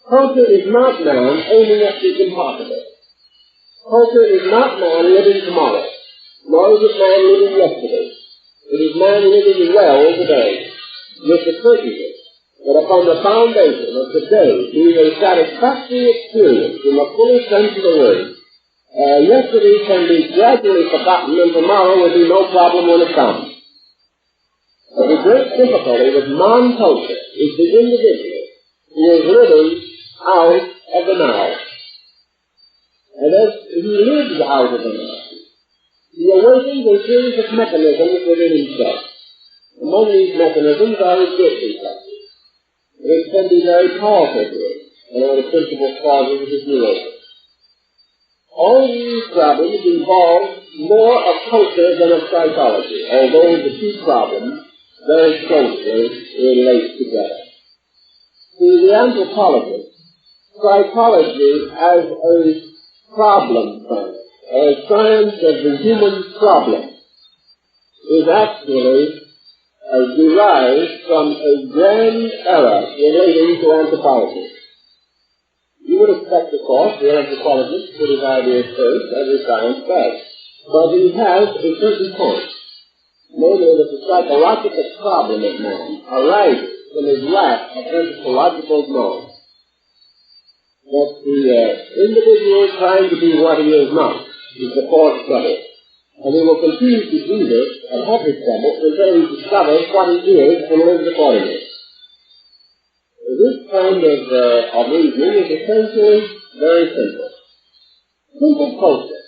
S1: Culture is not man aiming at the impossible. Culture is not man living tomorrow, nor is it man living yesterday. It is man living well today, with the certainty that upon the foundation of today being a satisfactory experience in the fullest sense of the word, yesterday can be gradually forgotten and tomorrow will be no problem when it comes. But the great difficulty with non-culture is the individual who is living out of the now. And as he lives out of the now, he awakens a series of mechanisms within himself. Among these mechanisms are his guilt reflexes, which can be very powerful to him, and are the principal causes of his neurosis. All these problems involve more of culture than of psychology, although the two problems very closely relate together. To the anthropologist, psychology as a problem science, a science of the human problem, is actually derived from a grand error relating to anthropology. You would expect, of course, the anthropologist to put his ideas first, every science does. But he has a certain point, namely that the psychological problem of man arises from his lack of anthropological knowledge. That the individual trying to be what he is not is the cause of trouble. And he will continue to do this and have his trouble until he discovers what he is and lives accordingly. This kind of reasoning is essentially very simple. Simple culture,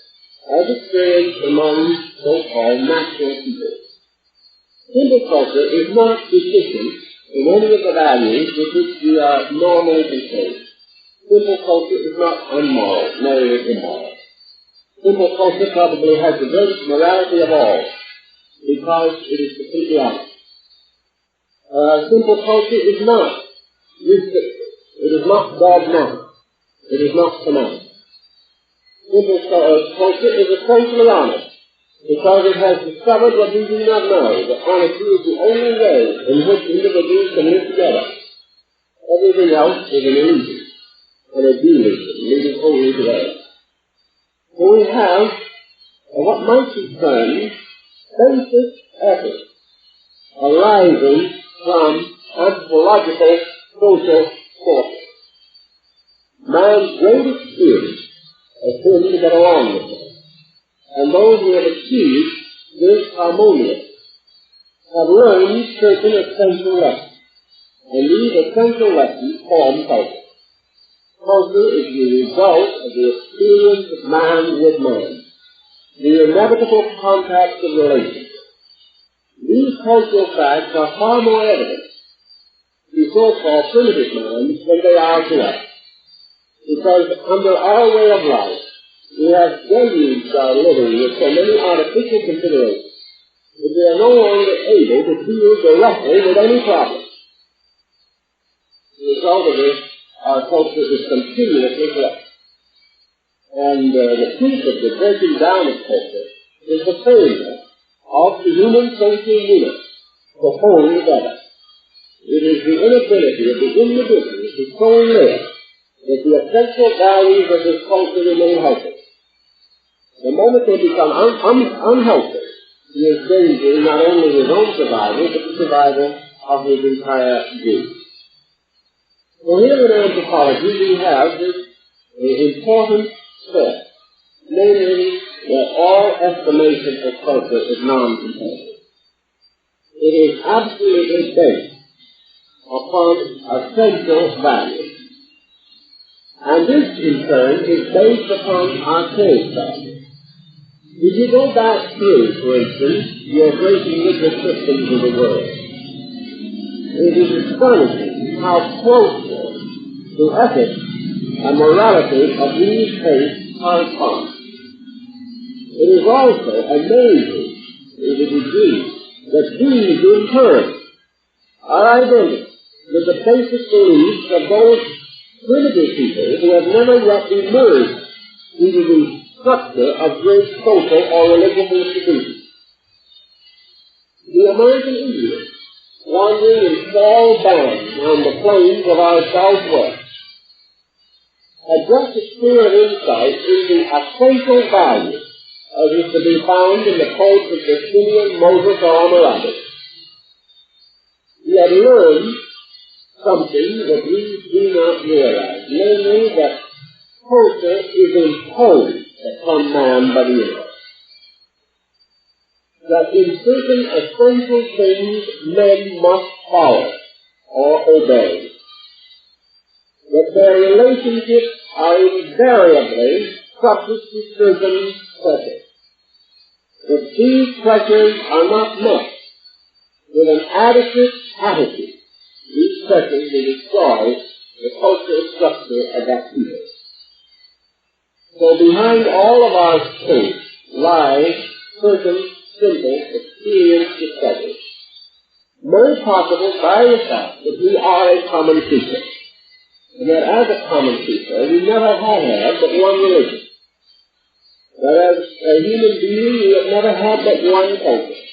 S1: as experienced among so-called natural people. Simple culture is not deficient in any of the values with which we are normally concerned. Simple culture is not unmoral, nor is it immoral. Simple culture probably has the greatest morality of all, because it is completely honest. Simple culture is not restrictive. It is not dogmatic. It is not fanatic. Simple culture is essentially honest.
S2: because it has discovered what we do not know, that honesty is the only way in which individuals can live together. Everything else is an illusion, and a delusion, leading only to that. So we have what might be termed basic ethics arising from anthropological social forces. Man's great experience has been to get along with them. And those who have achieved this harmonious have learned certain essential lessons. And these essential lessons form culture. Culture is the result of the experience of man with man, the inevitable contacts of relationships. These cultural facts are far more evident to so-called primitive man than they are to us. Because under our way of life, we have deluged our living with so many artificial considerations that we are no longer able to deal directly with any problem. The result of this, our culture is continuously correct. And the proof of the breaking down of culture is the failure of the human social unit to hold together. It is the inability of the individual to so live that the essential values of this culture remain healthy. The moment they become unhealthy, he is endangering not only his own survival, but the survival of his entire group. So here in anthropology we have this important step, namely that all estimation of culture is non-competitive. It is absolutely based upon essential values. And this, in turn, is based upon archaic values. If you go back through, for instance, your great religious systems of the world, it is astonishing how closely the ethics and morality of these faiths correspond. It is also amazing in the degree that these in turn are identical with the basic beliefs of those primitive people who have never yet emerged into the structure of great social or religious institutions. The American Indians, wandering in small bands on the plains of our southwest, had just as clear insight into essential values as is to be found in the codes of Justinian, Moses, or Hammurabi. He had learned something that we do not realize, namely that culture is imposed upon man by the universe. That in certain essential things men must follow or obey. That their relationships are invariably subject to certain pressures. That these pressures are not met with an adequate attitude. These pressures will destroy the cultural structure of that people. So behind all of our faith lies certain simple experience discoveries, made possible by the fact that we are a common people, and that as a common people we never have had but one religion. That as a human being we have never had but one culture.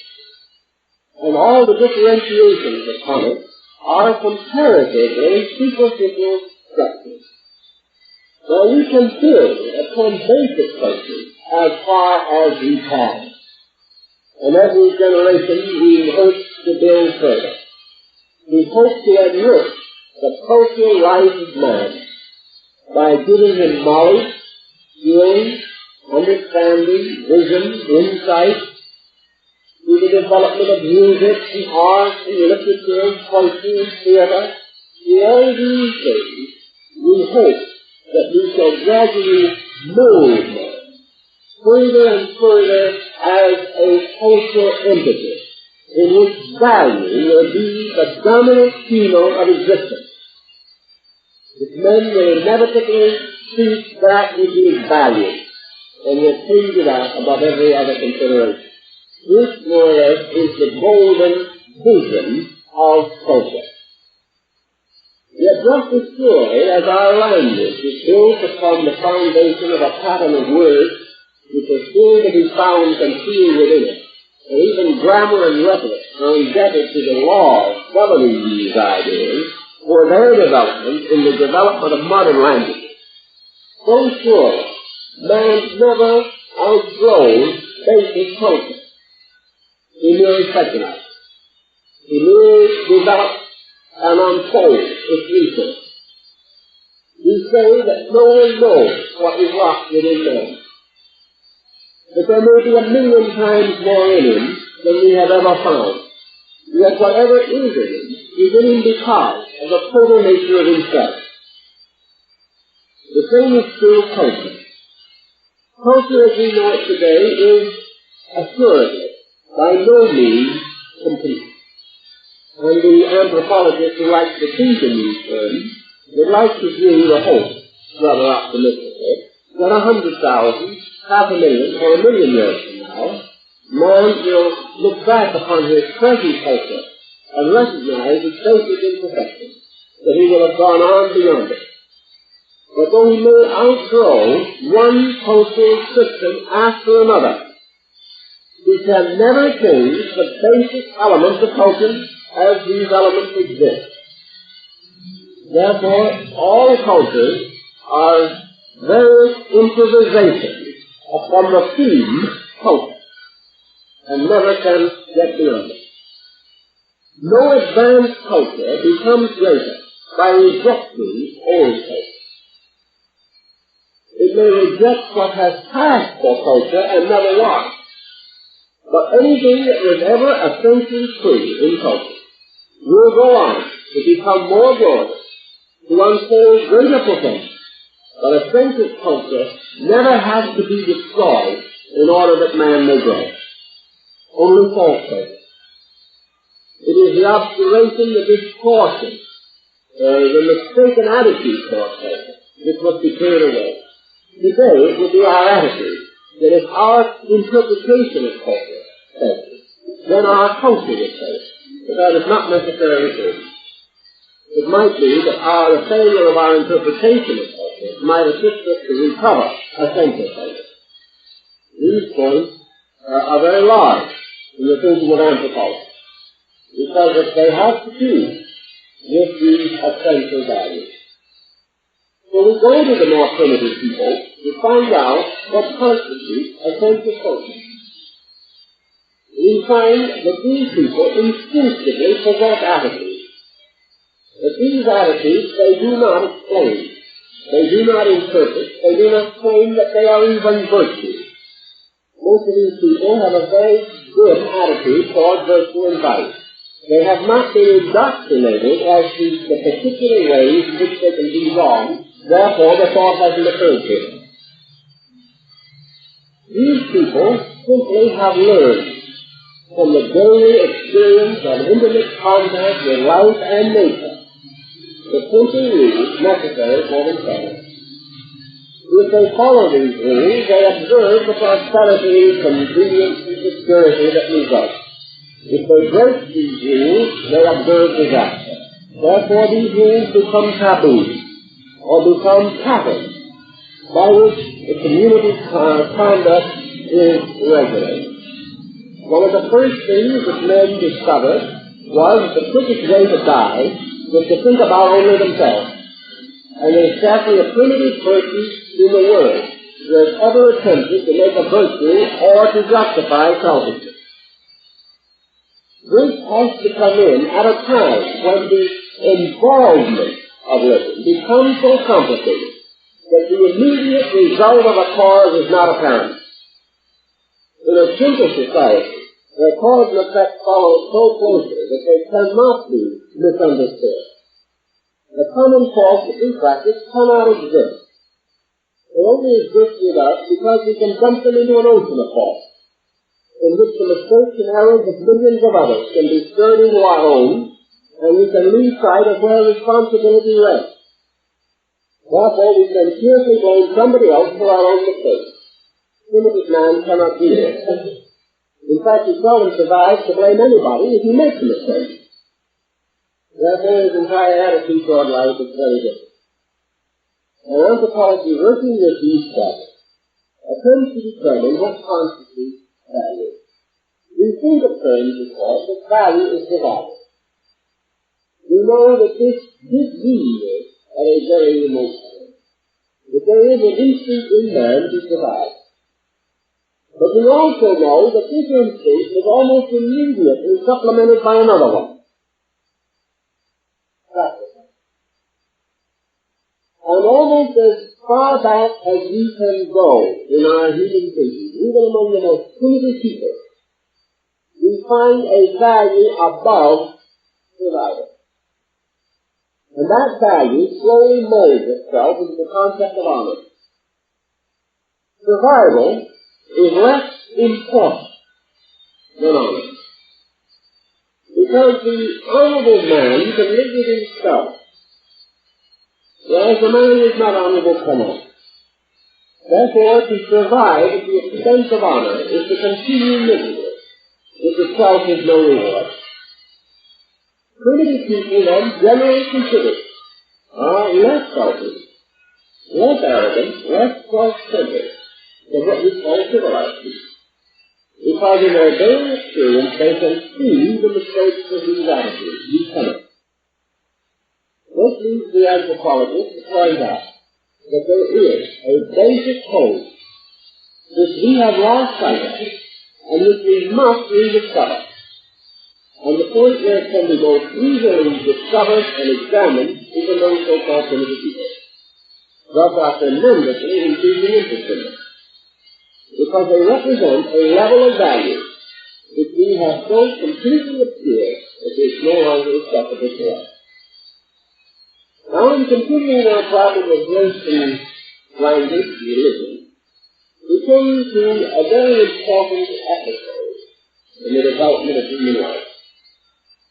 S2: And all the differentiations upon it are comparatively superficial structures. Now we can build upon basic cultures as far as we can. And every generation we hope to build further. We hope to enrich the cultural life of man by giving him knowledge, skill, understanding, vision, insight, through the development of music and art and literature and poetry and theater. Through all these things, we hope that we shall gradually mold man further and further as a cultural entity in which value will be the dominant keynote of existence. That men will inevitably seek that which is valued and will cling to that above every other consideration. This, more or less, is the golden vision of culture. Yet just as surely as our language is built upon the foundation of a pattern of words which are still to be found concealed within it, and even grammar and rhetoric are indebted to the laws governing these ideas for their development in the development of modern languages. So sure, man never outgrows basic culture. He merely specializes. He merely develops and unfolds its resources. We say that no one knows what is locked within man. But there may be 1,000,000 times more in him than we have ever found. Yet whatever is in him because of the total nature of himself. The same is true of culture. Culture as we know it today is assuredly by no means complete. And the anthropologist who likes to think in these terms would like to view the hope, rather optimistically, that 100,000, 500,000, or 1,000,000 years from now, man will look back upon his present culture and recognize its basic imperfection, that he will have gone on beyond it. But though he may outgrow one cultural system after another, he can never change the basic elements of culture as these elements exist. Therefore, all cultures are various improvisations upon the theme culture, and never can get beyond it. No advanced culture becomes greater by rejecting old culture. It may reject what has passed for culture and never was. But anything that was ever essentially true in culture will go on to become more glorious, to unfold greater potential. But essential culture never has to be destroyed in order that man may grow. Only false culture. It is the obscuration, the distortion, the mistaken attitude toward culture which must be cleared away. Today it will be our attitude, that if our interpretation of culture fails, then our culture will fail. But that is not necessarily true. It might be that the failure of our interpretation of culture might assist us to recover essential culture. These points are very large in the thinking of anthropology, because they have to do with these essential values. So we go to the more primitive people to find out what constitutes essential culture. We find that these people instinctively possess attitudes. But these attitudes they do not explain. They do not interpret. They do not claim that they are even virtues. Most of these people have a very good attitude toward virtue and vice. They have not been indoctrinated as to the particular ways in which they can be wrong. Therefore, the thought hasn't occurred to them. These people simply have learned from the daily experience and intimate contact with life and nature the simple rules necessary for themselves. If they follow these rules, they observe the prosperity, convenience, and security that results. If they break these rules, they observe disaster. Therefore, these rules become taboos, or become patterns by which the community's conduct is regulated. One of the first things that men discovered was that the quickest way to die was to think about only themselves. And there's scarcely a primitive person in the world who has ever attempted to make a virtue or to justify selfishness. This has to come in at a time when the involvement of living becomes so complicated that the immediate result of a cause is not apparent. In a simple society, where cause and effect follow so closely that they cannot be misunderstood, the common faults that we practice cannot exist. They only exist with us because we can dump them into an ocean of faults, in which the mistakes and errors of millions of others can be stirred into our own, and we can lose sight of where responsibility rests. Therefore, we can cheerfully blame somebody else for our own mistakes. Primitive man cannot do this. In fact, he seldom survives to blame anybody if he makes a mistake. Therefore, his entire attitude toward life is very different. And anthropology, working with these steps, attempts to determine what constitutes value. We think of terms, of course, that value is provided. We know that this being is at a very remote time, that there is an instinct in man to provide. But we also know that this instinct is almost immediately supplemented by another one. Sacrifice. And almost as far back as we can go in our human thinking, even among the most primitive people, we find a value above survival. And that value slowly molds itself into the concept of honor. Survival is less important than honor. Because the honorable man can live with himself, whereas the man who is not honorable cannot. Therefore, to survive at the expense of honor is to continue miserable, which itself is no reward. Primitive people then, generally considered, are less selfish, less arrogant, less self-centered than what we call civilized people. Because in their daily experience they can see the mistakes of these attitudes, these tenets. This leads the anthropologist to point out that there is a basic code which we have lost sight of and which we must rediscover. And the point where it can be most easily discovered and examined is among so-called primitive people. Thus are tremendously increasing interest in them, because they represent a level of value which we have so completely obscured that it is no longer acceptable to us. Now, in continuing our problem of race and language and religion, we come to a very important episode in the development of human life.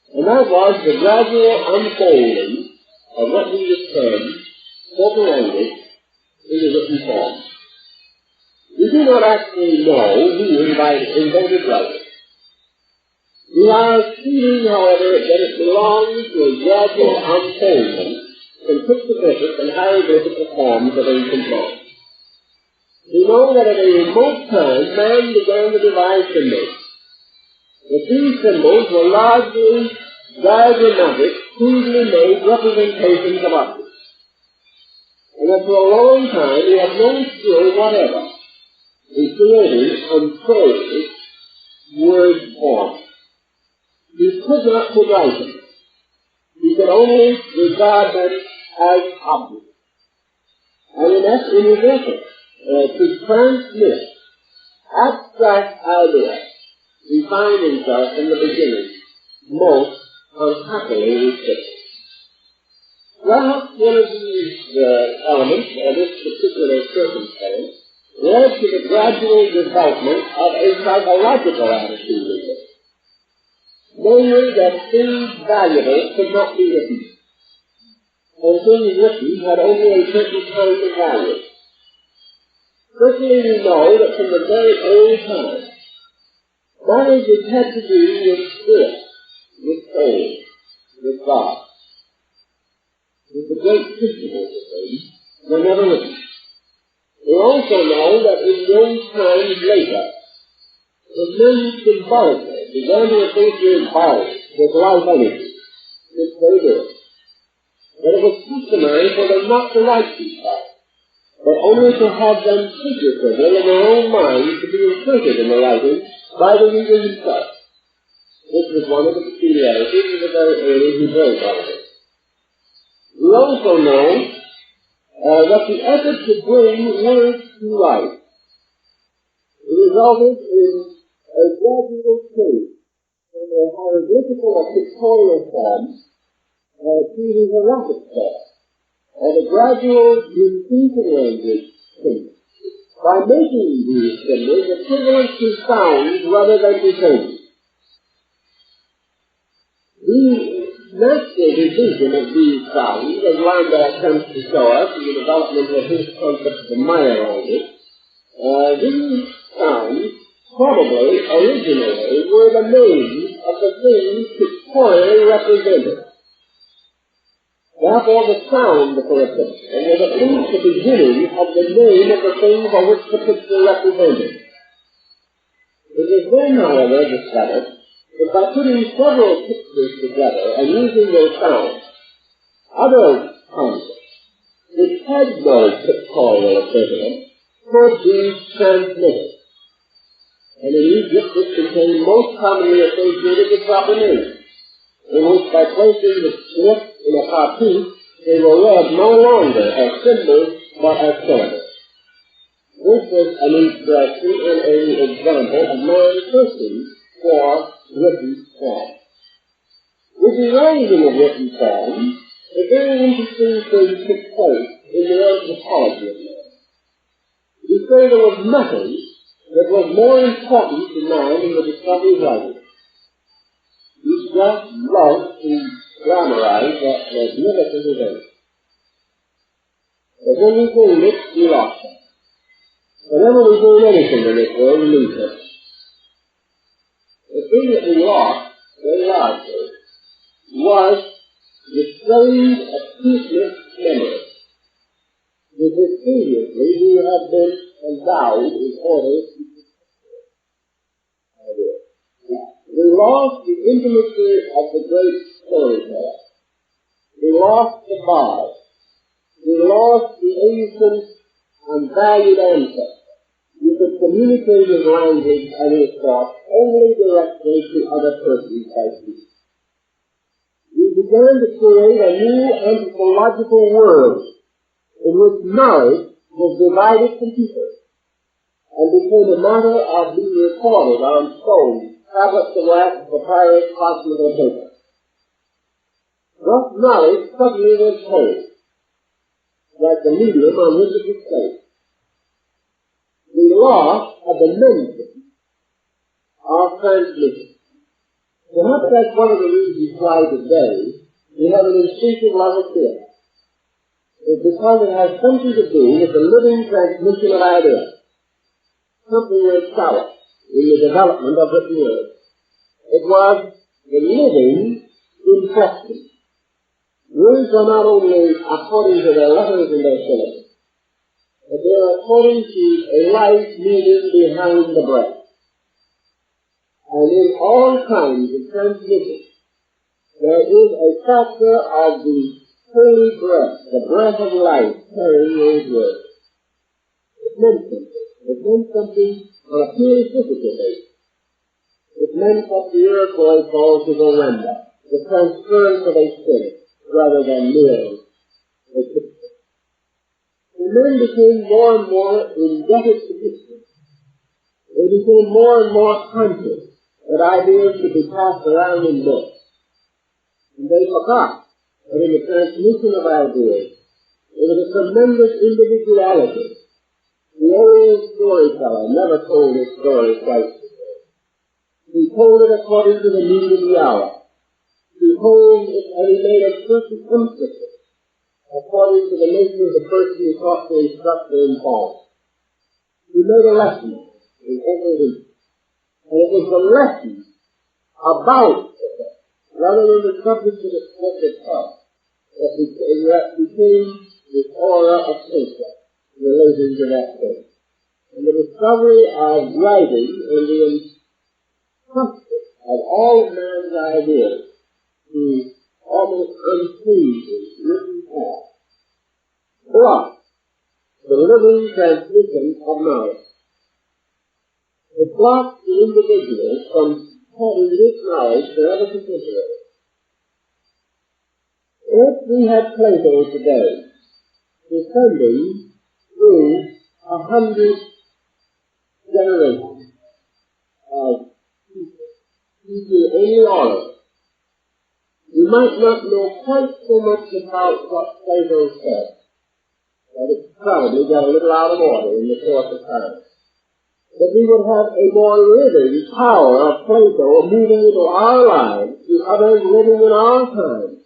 S2: And that was the gradual unfolding of what we would term spoken language in the written form. We do not actually know who invented writing. We are feeling, however, that it belongs to a gradual unfoldment in pictographic and hieroglyphical forms of ancient law. We know that at a remote time, man began to devise symbols. But these symbols were largely diagrammatic, crudely made representations of objects. And that for a long time we have no skill whatever in creating unfolded word forms. We could not put writing. We could only regard them as objects. And in his effort to transmit abstract ideas, we find himself in the beginning most unhappily restricted. Perhaps one of these elements of this particular circumstance led to the gradual development of a psychological attitude in it. Namely, that things valuable could not be written, and things written had only a certain kind of value. Certainly we know that from the very early time, matters which had to do with spirit, with soul, with God, with the great principles of things, were never written. We also know that in those times later, the men symbolically began to associate bodies with life energy, which they did. That it was customary for them not to write these bodies, but only to have them figuratively in their own minds to be inserted in the writing by the reader himself. This was one of the peculiarities of the very early Hebraic writers. We also know that the effort to bring words to life resulted in a gradual change from a hieroglyphical or pictorial form to the hieratic form, and a gradual increase in language change by making these symbols equivalent to sounds rather than to things. The natural division of these sounds, as Landau attempts to show us in the development of his concept of the Maya language, these sounds probably originally were the names of the things pictorially represented. Therefore, the sound for a picture was at least the beginning of the name of the thing for which the picture represented. It was then, however, discovered that by putting several pictures together and using their sounds, other concepts, which had no pictorial equivalent, could be transmitted. And in Egypt, this became most commonly associated with proper names, in which by placing the script in a cartouche, they were read no longer as symbols, but as syllables. This was an introduction and an example of man's searching for written form. With the rising of written form, a very interesting thing took place in the anthropology of man. We say there was nothing that was more important to man in the discovery of writing. We just loved to glamorize that magnificent event. But when we gained it, we lost it. Whenever we gain anything in this world, we lose it. The thing that we lost, very largely, was the trained acuteness memory, which previously we had been endowed in order to idea. We lost the intimacy of the great storyteller. We lost the bard. We lost the ancient and valued ancestor. You could communicate his language and his thoughts only directly to other persons by speech. We began to create a new anthropological world in which knowledge was divided from people and became a matter of being recorded on stone, tablets of wax, papyrus, parchment, or paper. Thus knowledge suddenly was told, like the medium on which it was placed. We lost a dimension of transmission. Perhaps that's one of the reasons why today we have an instinctive love of fear. It's because it has something to do with the living transmission of ideas. Something went sour in the development of written words. It was the living inflection. Words are not only according to their letters and their syllables, but they are according to a life meaning behind the breath. And in all kinds of transmission, there is a factor of the holy breath, the breath of life, carrying those words. It meant something. It meant something on a purely physical basis. It meant what the Iroquois called to surrender, the transference of a spirit, rather than merely a picture. The men became more and more indebted to pictures. They became more and more conscious that ideas could be passed around in books. And they forgot that in the transmission of ideas, there was a tremendous individuality. The old storyteller never told his story twice before. He told it according to the need of the hour. He told it and he made a certain emphasis according to the nature of the person he sought to instruct or inform. He made a lesson in every week. And it was the lesson about the text, rather than the subject of the text itself, that became the aura of nature relating to that thing. And the discovery of writing and the entrustment of all of man's ideas to almost unchanging written form blocked the living transmission of knowledge. It blocks the individual from having this knowledge forever to consider. If we had Plato today, descending through 100 generations of people in the order, we might not know quite so much about what Plato said, that it probably got a little out of order in the course of time. That we would have a more living power of Plato moving into our lives, to others living in our time.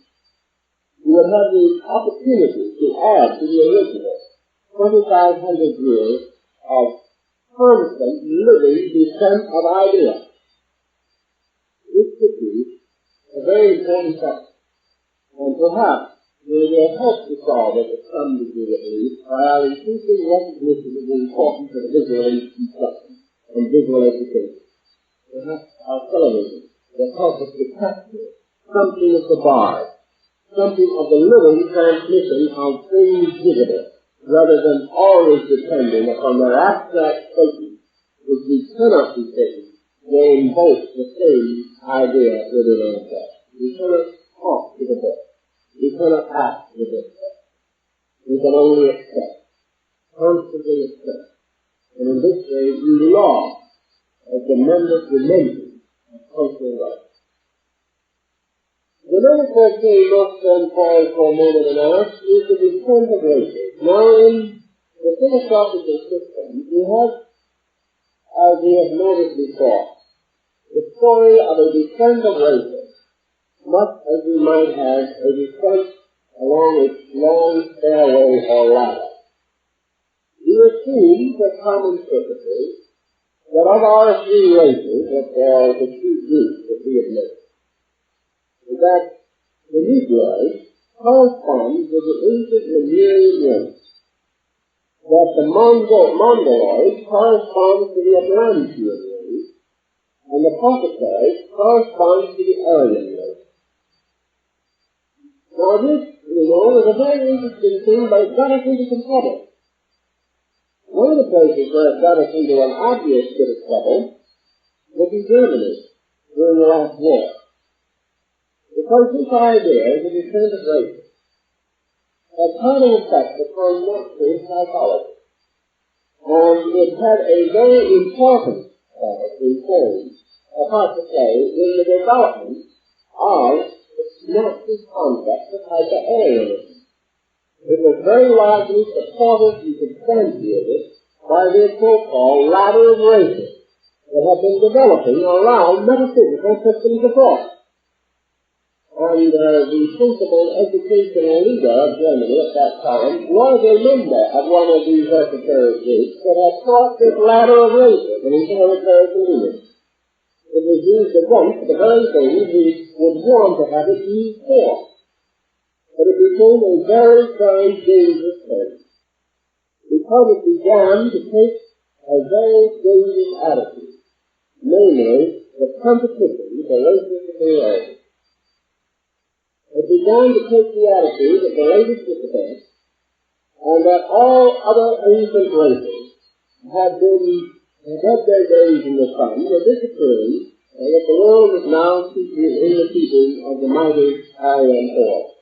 S2: We would have the opportunity to add to the original 2,500 years of constant living descent of ideas. This could be a very important fact, and perhaps will help to solve it to some degree at least by our increasing recognition of the importance of visual instruction and visual education. Perhaps our television will help us to capture something of the bard, something of the living transmission of things visible, rather than always depending upon their abstract statements, which we cannot be taken, they invoke the same idea within ourselves. We cannot talk to the book. We cannot ask the book. We can only accept, constantly accept. And in this way, we lost a tremendous dimension of cultural life. The next question we must then pause for a moment and ask is the descent of races. Now, in the philosophical system, we have, as we have noticed before, the story of a descent of races, much as we might have a descent along its long stairway or ladder. We assume for common purposes that of our three races, that there are the two groups that we admit, that the Negroid corresponds with the ancient Lemurian race, that the Mongoloid corresponds to the Atlantean race, and the Caucasoid corresponds to the Aryan race. Now this, is a very interesting thing, but it got us into some trouble. One of the places where it got us into an obvious bit of trouble was in Germany during the last war. Because this idea, the descent of races, had quite an effect upon natural psychology. And it had a very important part to play in the development of the natural concept of hyper-Aryanism. It was very largely supported and substantiated by the so-called ladder of races that had been developing around metaphysical systems of thought. And the principal educational leader of Germany at that time was a member of one of these esoteric groups that had taught this ladder of races in esoteric communities. It was used against the very things we would want to have it used for. But it became a very, very dangerous thing, because it began to take a very dangerous attitude, namely the competition, the races of the world. It began to take the attitude of the latest discipline, and that all other ancient races had their days in the sun, were disappearing, and that the world was now in the keeping of the mighty Aryan horde.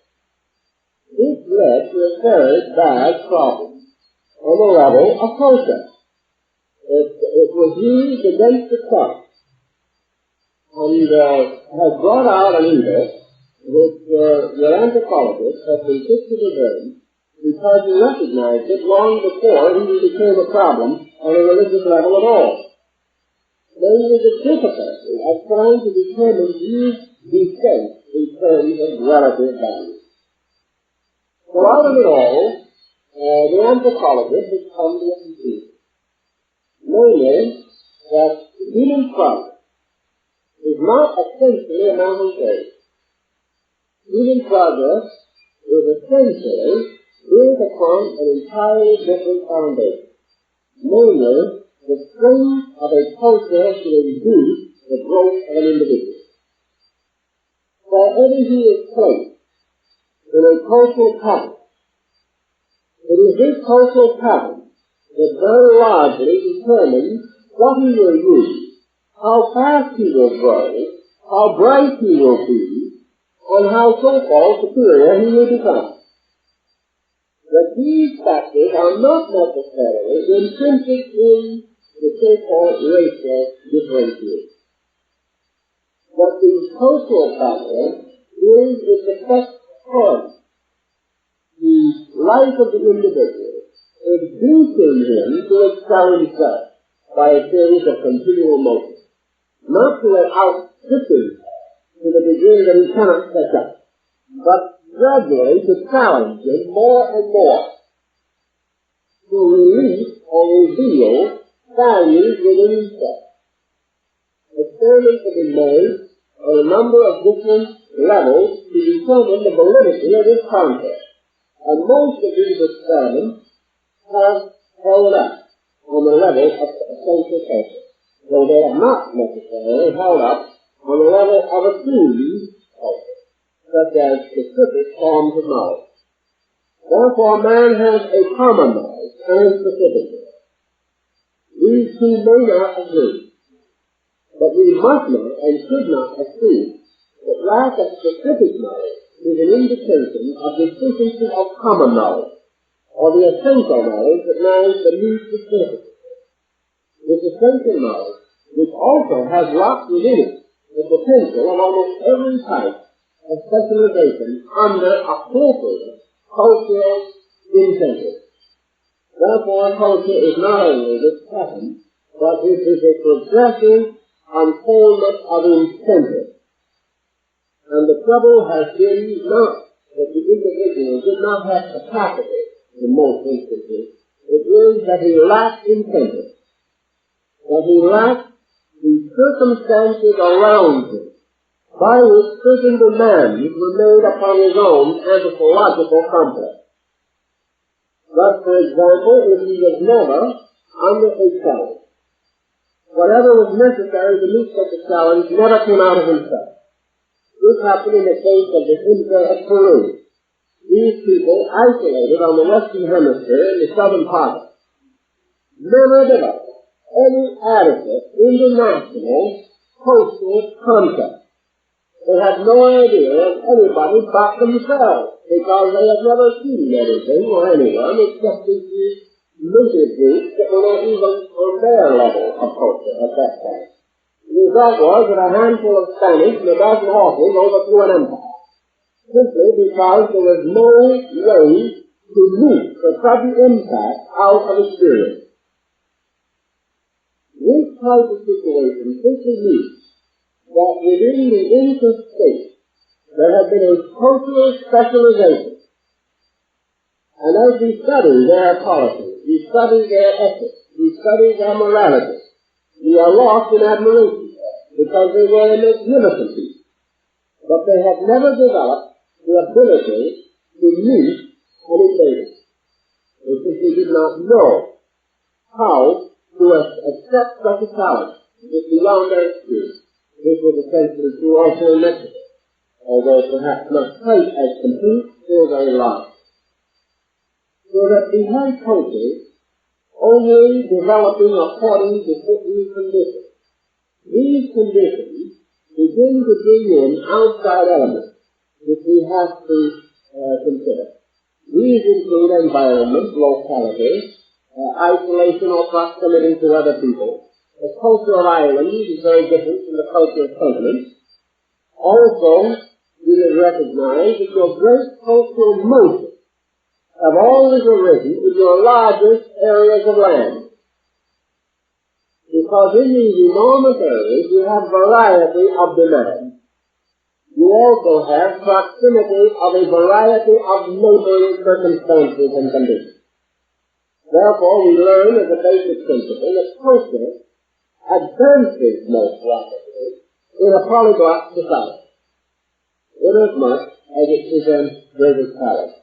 S2: This led to a very bad problem on the level of culture. It was used against the Christ, and has brought out an evil which your anthropologists have been quick to discern, because he recognized it long before it even became a problem on a religious level at all. Namely, the difficulty of trying to determine these descents in terms of relative value. So out of it all, the anthropologist has come to a conclusion. Namely, that human progress is not essentially a mountain race. Human progress is essentially built upon an entirely different foundation. Namely, the strength of a culture to induce the growth of an individual. Wherever he is placed in a cultural pattern, it is this cultural pattern that very largely determines what he will use, how fast he will grow, how bright he will be, and how so-called superior he will become. That these factors are not necessarily intrinsic in the so-called racial differentiation. But the cultural factor is its effect on the life of the individual, inducing him to excel himself by a series of continual motions, not to outstrip himself to the degree that he cannot catch up, but gradually to challenge him more and more, to release or reveal values within himself. Experiments have been made on a number of different levels to determine the validity of this concept. And most of these experiments have held up on the level of essential culture, though they have not necessarily held up on the level of assumed culture, such as specific forms of knowledge. Therefore, man has a common knowledge and a specific knowledge. These two may not agree, but we must not and should not assume that lack of specific knowledge is an indication of deficiency of common knowledge, or the essential knowledge that lies beneath the surface. This essential knowledge, which also has locked within it the potential of almost every type of specialization under appropriate cultural incentives. Therefore, culture is not only this pattern, but it is a progressive unfoldment of incentives. And the trouble has been not that the individual did not have capacity in most instances. It is that he lacked incentive, that he lacked the circumstances around him by which certain demands were made upon his own anthropological complex. Thus, for example, if he was never under a challenge, whatever was necessary to meet such a challenge never came out of himself. This happened in the case of the Inca of Peru. These people, isolated on the western hemisphere in the southern part, never developed any adequate international coastal concept. They had no idea of anybody but themselves, because they had never seen anything or anyone except these native groups that were not even on their level of culture at that time. The result was that a handful of Spanish and a dozen horses overthrew an empire, simply because there was no way to meet the sudden impact out of experience. This type of situation simply means that within the Inca state there had been a cultural specialization. And as we study their policies, we study their ethics, we study their morality, we are lost in admiration because they were a magnificent people. But they had never developed the ability to meet an invader. They simply did not know how to accept such a challenge. It was beyond their experience. This was essentially true also in Mexico, although perhaps not quite as complete, still very large. So that we have cultures only developing according to certain conditions. These conditions begin to bring in outside elements which we have to consider. These include environment, locality, isolation or proximity to other people. The culture of islands is very different from the culture of continents. Also, you will recognize that your great cultural motions have always arisen in your largest areas of land. Because in these enormous areas you have variety of demand. You also have proximity of a variety of neighboring circumstances and conditions. Therefore, we learn as a basic principle that culture advances most rapidly in a polyglot society, inasmuch as it presents greater talent.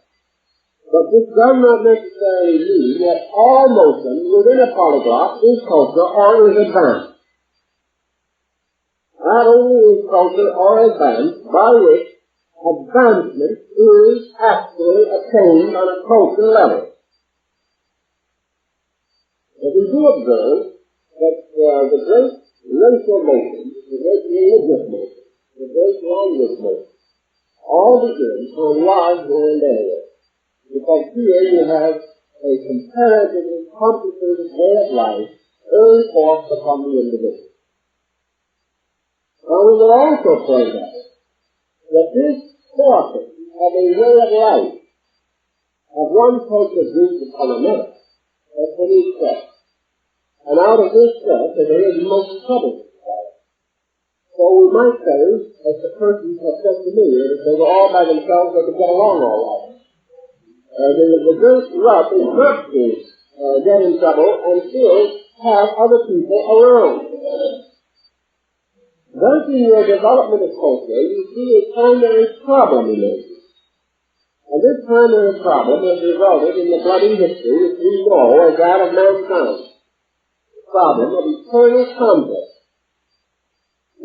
S2: But this does not necessarily mean that all motion within a polyglot is culture or is advanced. Not only is culture or advanced by which advancement is actually attained on a cultural level. But we do observe that the great racial motion, the great religious motion, the great language motion, all begin on large land areas. Because here you have a comparatively complicated way of life early forced upon the individual. Now we will also point out that this forcing of a way of life of one culture group upon another has produced stress. And out of this stress there is most trouble. So we might say, as the persons have said to me, that if they were all by themselves they could get along all right. The great rub is not to get in trouble and still have other people around. Thus, in your development of culture, you see a primary problem emerging. And this primary problem has resulted in the bloody history which we know as that of mankind. The problem of eternal conflict.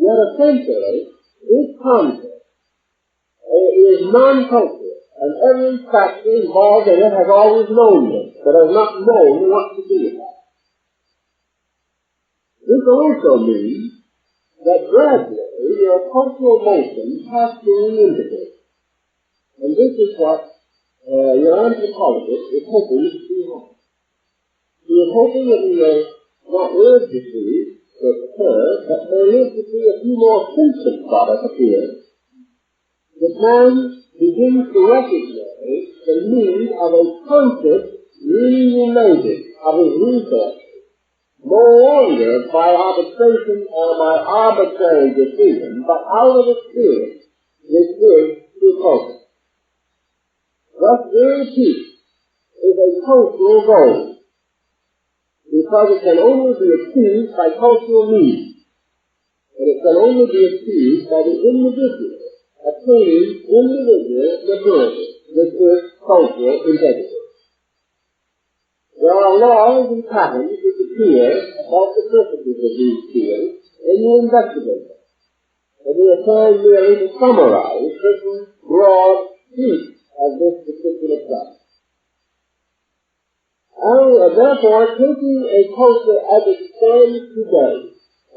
S2: Yet essentially, this conflict is non-cultural, and every factor involved in it has always known this, but has not known what to do with it. This also means that gradually your cultural motions have to reintegrate. And this is what your anthropologist is hoping to see happen. He is hoping that he will not live to see it occur, but may live to see a few more symptoms of it appear. That man begins to recognize the need of a conscious reuniting of his resources, no longer by arbitration or by arbitrary decision, but out of experience, which is true culture. Thus, real peace is a cultural goal, because it can only be achieved by cultural means, and it can only be achieved by the individual attaining individual maturity, which is cultural integrity. There are laws and patterns which appear about the surfaces of these fields, and you investigate them. And we are trying merely to summarize certain broad themes of this particular class. And therefore, taking a culture as it stands today,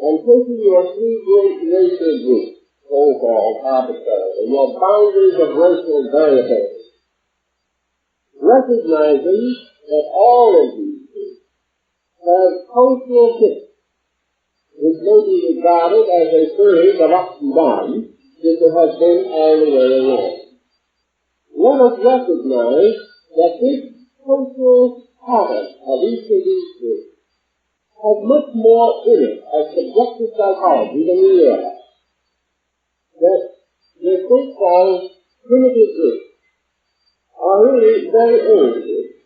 S2: and taking your three great racial groups, so-called arbitrarily, your boundaries of racial variability, recognizing that all of these groups have cultural history, which may be regarded as a series of ups and downs, which it has been all the way along. Let us recognize that this cultural pattern of each of these groups has much more in it as subjective psychology than we realize. That the so-called primitive groups are really very old groups,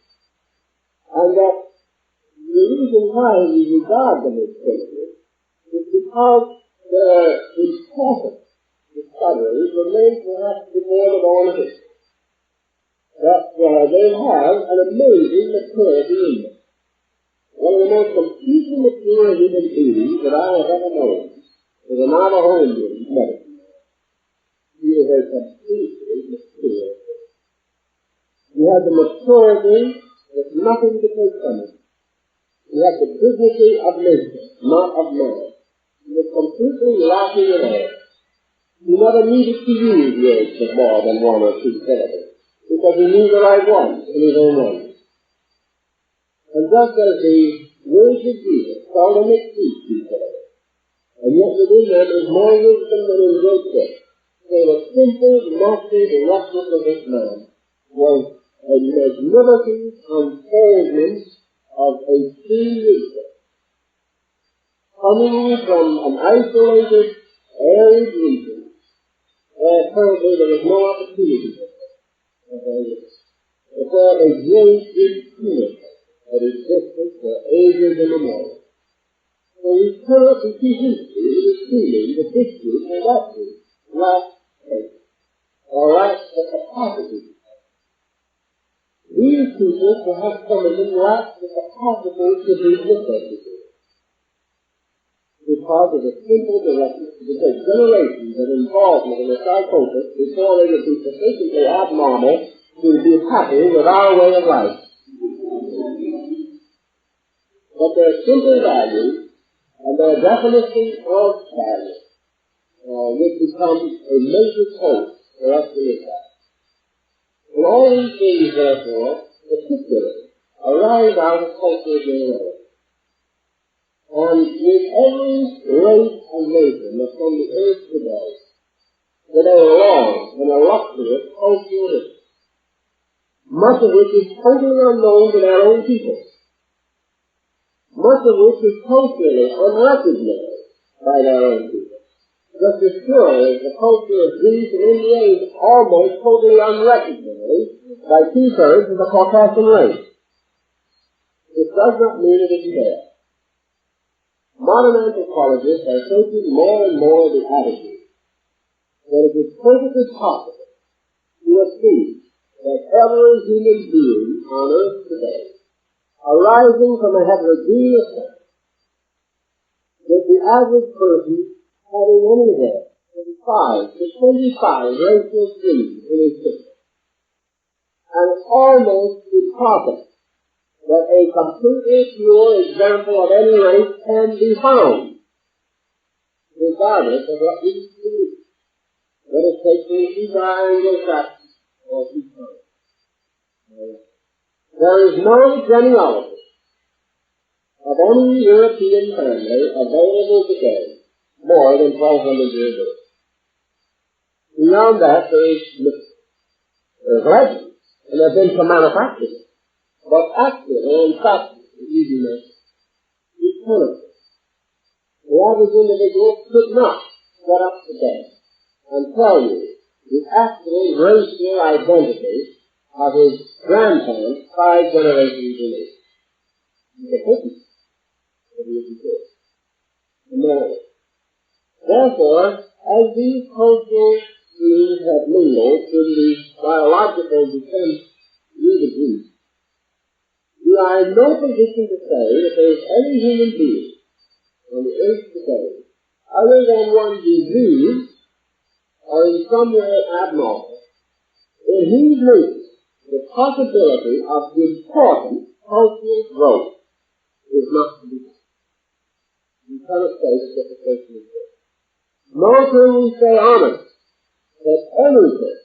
S2: and that the reason why we regard them as primitive is because their important discoveries were made perhaps before the dawn of history. That they have an amazing maturity in them. One of the most completely mature human beings that I have ever known is a Navajo Indian medicine. He is a completely mature person. He had the maturity with nothing to take from him. He had the dignity of nature, not of man. He was completely lacking in all. He never needed to use words of more than one or two syllables, because he knew the right one in his own language. And just as the words of Jesus seldom exceed two syllables, and yet within them is more wisdom than in great books, so the simple, natural directness of this man was a magnificent unfoldment of a true wisdom, coming from an isolated, arid region, where apparently there was no opportunity for it. For a great infinity that existed for ages immemorial. So we cannot be too hasty in assuming that this group or that group lacks faith, or lacks the capacity. These people, perhaps some of them, lack the capacity to be necessary, because of the simple directness. It would take generations of involvement in the psychosis before they would be sufficiently abnormal to be happy with our way of life. But their simple values and their definition of value which becomes a major point for us to look at. And all these things, therefore, particularly, arise out of cultural generality. And with every race and nation that's on the earth today, that are long and illustrious cultural history, much of which is totally unknown to their own people, much of which is culturally unrecognized by their own people. Just as surely as the culture of Greece and India is almost totally unrecognized by two-thirds of the Caucasian race. It does not mean it is there. modern anthropologists are taking more and more the attitude that it is perfectly possible to assume that every human being on earth today, arising from a heterogeneous set, that the average person having anywhere from 5 to 25 racial genes in his system, and almost impossible that a completely pure example of any race can be found, regardless of what we believe, whether it takes place Anglo-Saxon or Teutonic. There is no genealogy of any European family available today more than 1,200 years old. Beyond that, there's legends, and there have been some manufacturing. But actually, in fact, using this eternity, the average individual could not get up today and tell you the actual racial identity of his grandparents 5 generations removed. He couldn't, but he isn't good. Therefore, as these cultural genes have mingled in the biological descent through the genes, we are in no position to say that there is any human being on the earth today, other than one diseased or in some way abnormal, in whose nature the possibility of important cultural growth is not to be found. We cannot say that the person is good. Nor can we say honestly that anything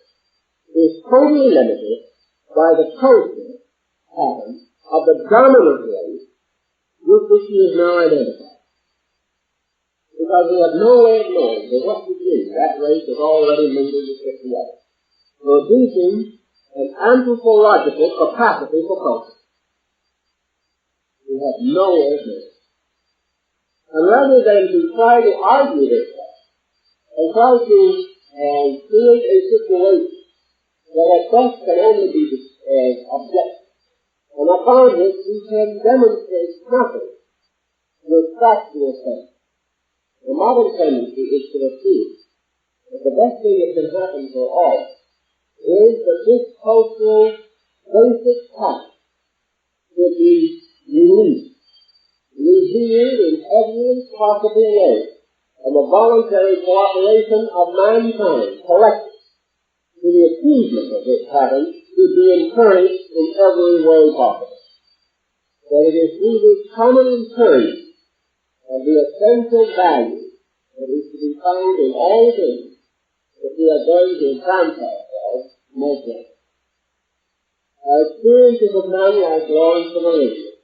S2: is totally limited by the cultural pattern of the dominant race with which he is now identified. Because we have no way of knowing to what degree that race is already mingled with the other, producing an anthropological capacity for culture. We have no way of knowing. And rather than to try to argue this and try to create a situation that at best can only be objective, and upon which we can demonstrate nothing with factual sense. The modern tendency is to assume that the best thing that can happen for all is that this cultural basic fact should be released, revealed in every possible way, and the voluntary cooperation of mankind collected to the achievement of this pattern should be encouraged in every way possible. That it is through this common encouragement of the essential value that is to be found in all things that we are going to advance ourselves most likely. Our experiences of men like Lawrence of Arabia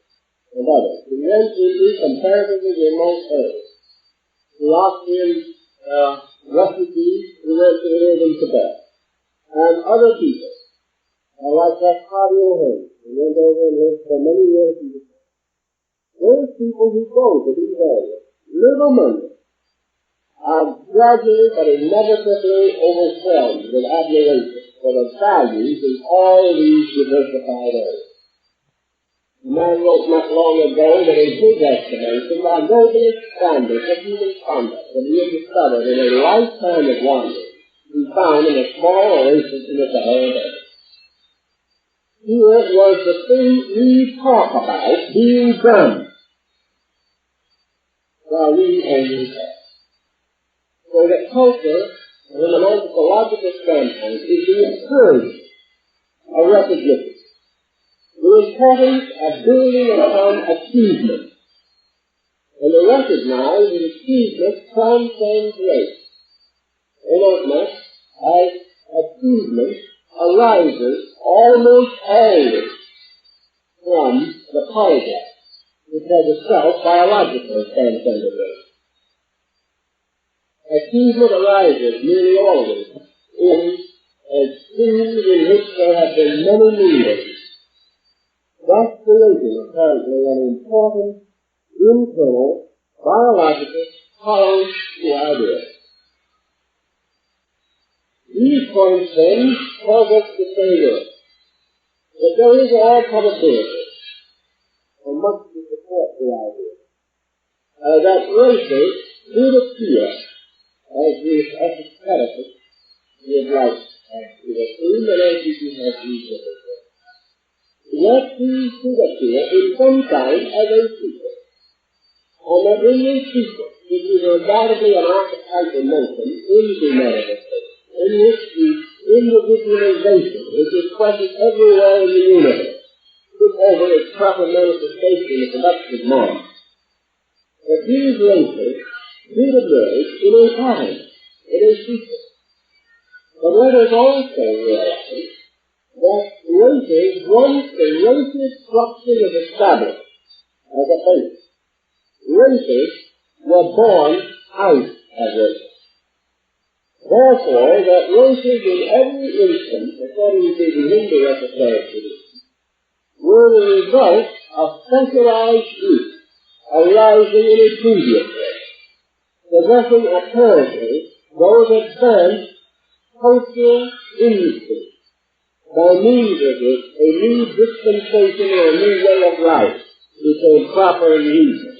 S2: and others, who went into comparatively remote areas, the Austrian refugees who went to live in Tibet, and other people, like that Hardy O'Hare, who went over and lived for many years in Japan. Those people who go to these areas, live among them, are gradually but inevitably overwhelmed with admiration for the values in all these diversified areas. The man wrote not long ago that in his estimation, the noblest standards of human conduct that he had discovered in a lifetime of wandering, he found in a small oasis in the Sahara Desert. Here was the thing we talk about being done, while we only talk. So that culture, from an anthropological standpoint, is the encouragement of recognition, the importance of building upon achievement, and to recognize that achievement transcends race, inasmuch as achievement arises almost always from the polyglot, which has itself biologically transcended race. Achievement arises nearly always in schemes in which there have been many meanings, thus creating apparently an important internal biological tolerance to ideas. These points, then, cause us to say this, that there is all probability, and much to support the idea, that races did appear, as the esotericists would like to assume, and as you have reason to say. Yet these should appear in some kind as a secret. And that in this secret, which is undoubtedly an archetypal notion into manifestation, in which the individualization which is present everywhere in the universe took over its proper manifestation in the productive mind, that these races did emerge in a pattern, in a secret. But let us also realize that races, once the racial structure is established as a base, races were born out of races. Therefore, that races in every instance, according to the Hindu esoteric tradition, were the result of specialized groups arising in a previous race, possessing apparently those advanced cultural instincts by means of which a new dispensation or a new way of life became proper and reasonable.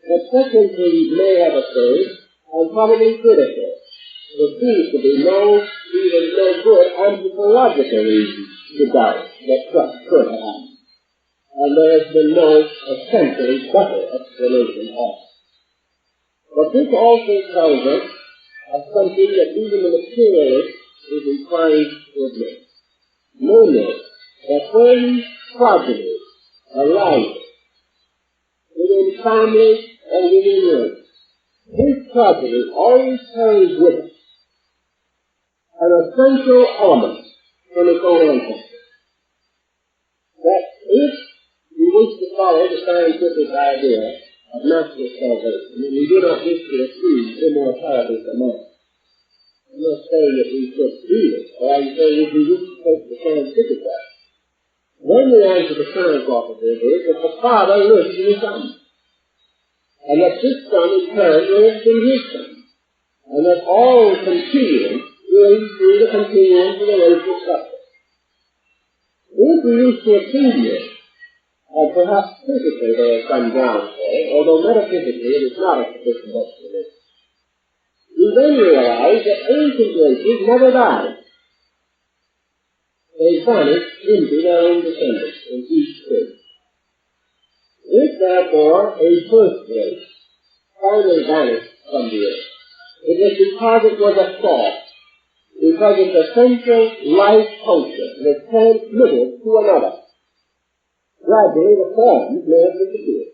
S2: But secondly may have occurred, and probably could occur. There seems to be even no good anthropological reason to doubt that such could have happened. And there has been no essentially better explanation of it. But this also tells us of something that even the materialist is inclined to admit. Namely, that when progeny arises within families and within race, this progeny always carries with it an essential element from its own ancestry. That if we wish to follow the scientific idea of natural salvation, and we do not wish to assume immortality for man, I'm not saying that we should do this, but I'm saying if we wish to take the scientific way, then the answer to science officer is that the Father lives in the Son, and that this Son in turn lives in his Son, and that all continuance is through the continuance of the racial structure. If we wish to assume this, and perhaps physically there is some ground for it, although metaphysically it is not a sufficient explanation, we then realize that ancient races never died. They vanished into their own descendants in each case. If, therefore, a first race finally vanished from the earth, it was because it was a thought, because its essential life culture was transmitted to another. Gradually the forms may have disappeared,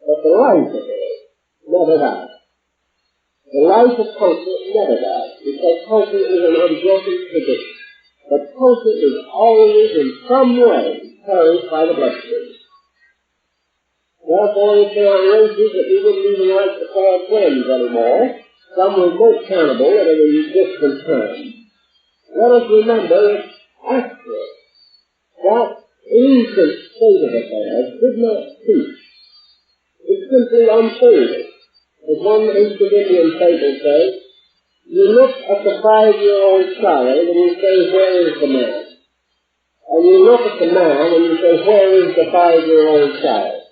S2: but the life of it never died. The life of culture never dies, because culture is an unbroken tradition. But culture is always in some way carried by the bloodstream. Therefore, if there are races that we wouldn't even like to call friends anymore, some remote cannibal at a distant time, let us remember that after that ancient state of affairs did not cease. It simply unfolded. As one ancient Indian fable says, you look at the 5-year-old child and you say, where is the man? And you look at the man and you say, where is the 5-year-old child?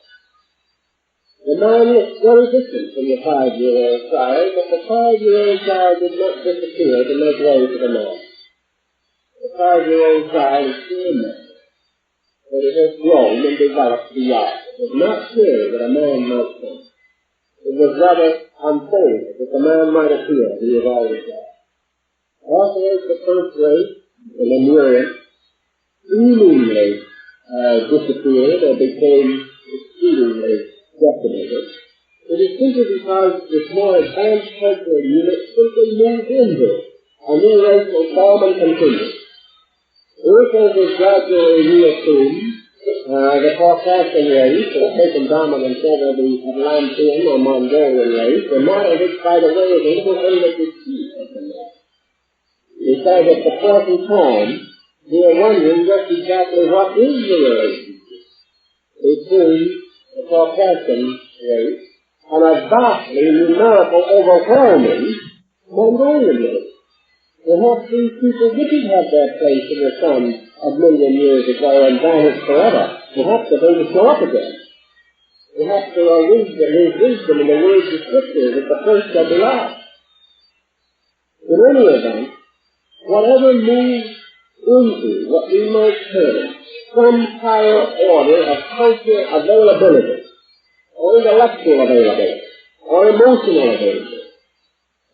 S2: The man looks very different from the 5-year-old child, but the 5-year-old child did not disappear to make way for the man. The 5-year-old child is still in there, but it has grown and developed beyond. It was not clear that a man might come. It was rather unfolded that the man might appear. He was always there. Also, as the first race, the Lemurian, seemingly disappeared or became exceedingly decimated, it is simply because this more advanced cultural unit simply moved into it. A new race will form and continue. If it is gradually reassumed, the Caucasian race has taken dominance over the Atlantean or Mongolian race, the matter which, by the way, is a little bit of deceit of the matter. Because at the present time, we are wondering just exactly what is the relationship between the Caucasian race and a vastly numerical, overwhelming Mongolian race. Perhaps these people didn't have their place in the sun a million years ago and vanished forever. Perhaps they're going to show up again. Perhaps there is wisdom in the words of Scripture that the first shall be last. In any event, whatever moves into what we might term some higher order of cultural availability, or intellectual availability, or emotional availability,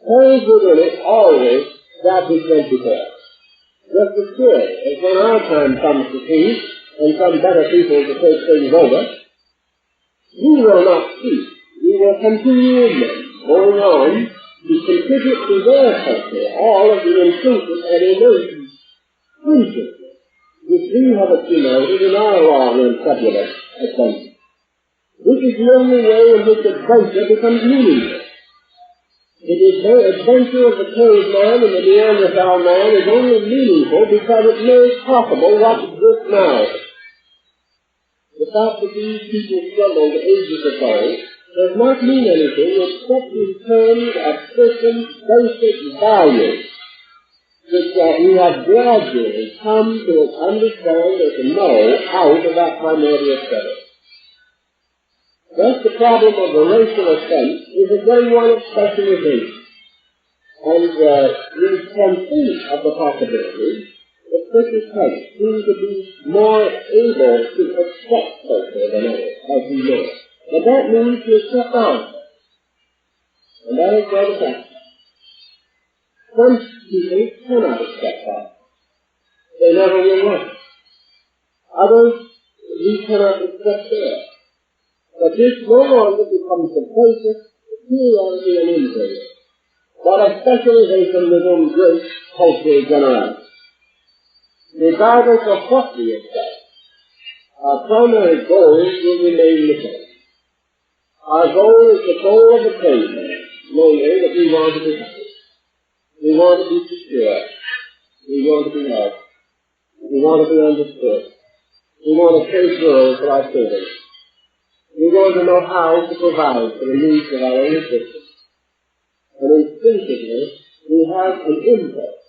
S2: carries within it always that which went before. Just as sure as when our time comes to peace and some better people to take things over, we will not cease. We will continue in them, going on to contribute to their culture all of the intrinsic and innate principles which we have accumulated in our long and turbulent adventure. This is the only way in which adventure becomes meaningful. It is the adventure of the caveman and the Neanderthal man is only meaningful because it makes possible what exists now. The fact that these people struggled ages ago does not mean anything except in terms of certain basic values which we have gradually come to understand or to know out of that primordial study. Thus the problem of the racial offense is again one of specialization. And we can think of the possibility that certain types seem to be more able to accept culture than others, as we know. But that means to accept ours. And that is where the fact. Some people cannot accept that. They never will learn. Others, we cannot accept theirs. But this no longer becomes the basis of superiority and inferiority, but of specialization within great cultural generality. Regardless of what we accept, our primary goal will remain the same. Our goal is the goal of the caveman, namely that we want to be happy. We want to be secure. We want to be loved. We want to be understood. We want to take girls for our children. We want to know how to provide for the needs of our own existence. And instinctively, we have an impulse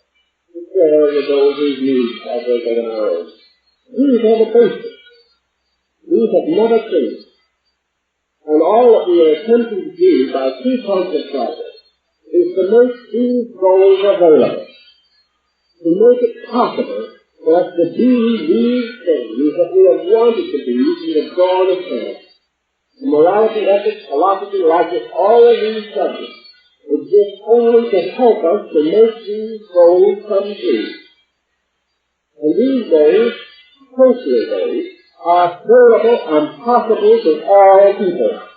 S2: to share with those whose needs are greater than our own. These are the basics. These have never changed. And all that we are attempting to do by two cultural projects is to make these goals available, to make it possible for us to be these things that we have wanted to be from the dawn of time. Morality, ethics, philosophy, logic, all of these subjects exist only to help us to make these goals come true. And these goals, cultural goals, are available and possible to all people.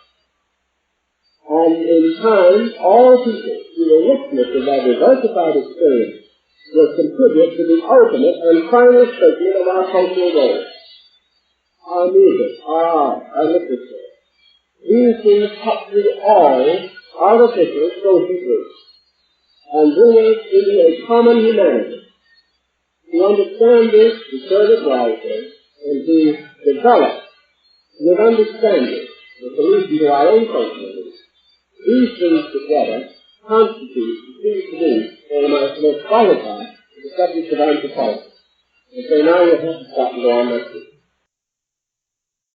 S2: And in time, all people, through the richness of their diversified experience, will contribute to the ultimate and final statement of our cultural goals. Our music, our art, our literature. These things cut through all artificial social groups and bring us into a common humanity. To understand this, to serve it wisely, and to develop with understanding the solution to our own culture needs. These things together constitute, seems to me, one of my most qualified the subject of anthropology. And so now you have to stop and go on next week.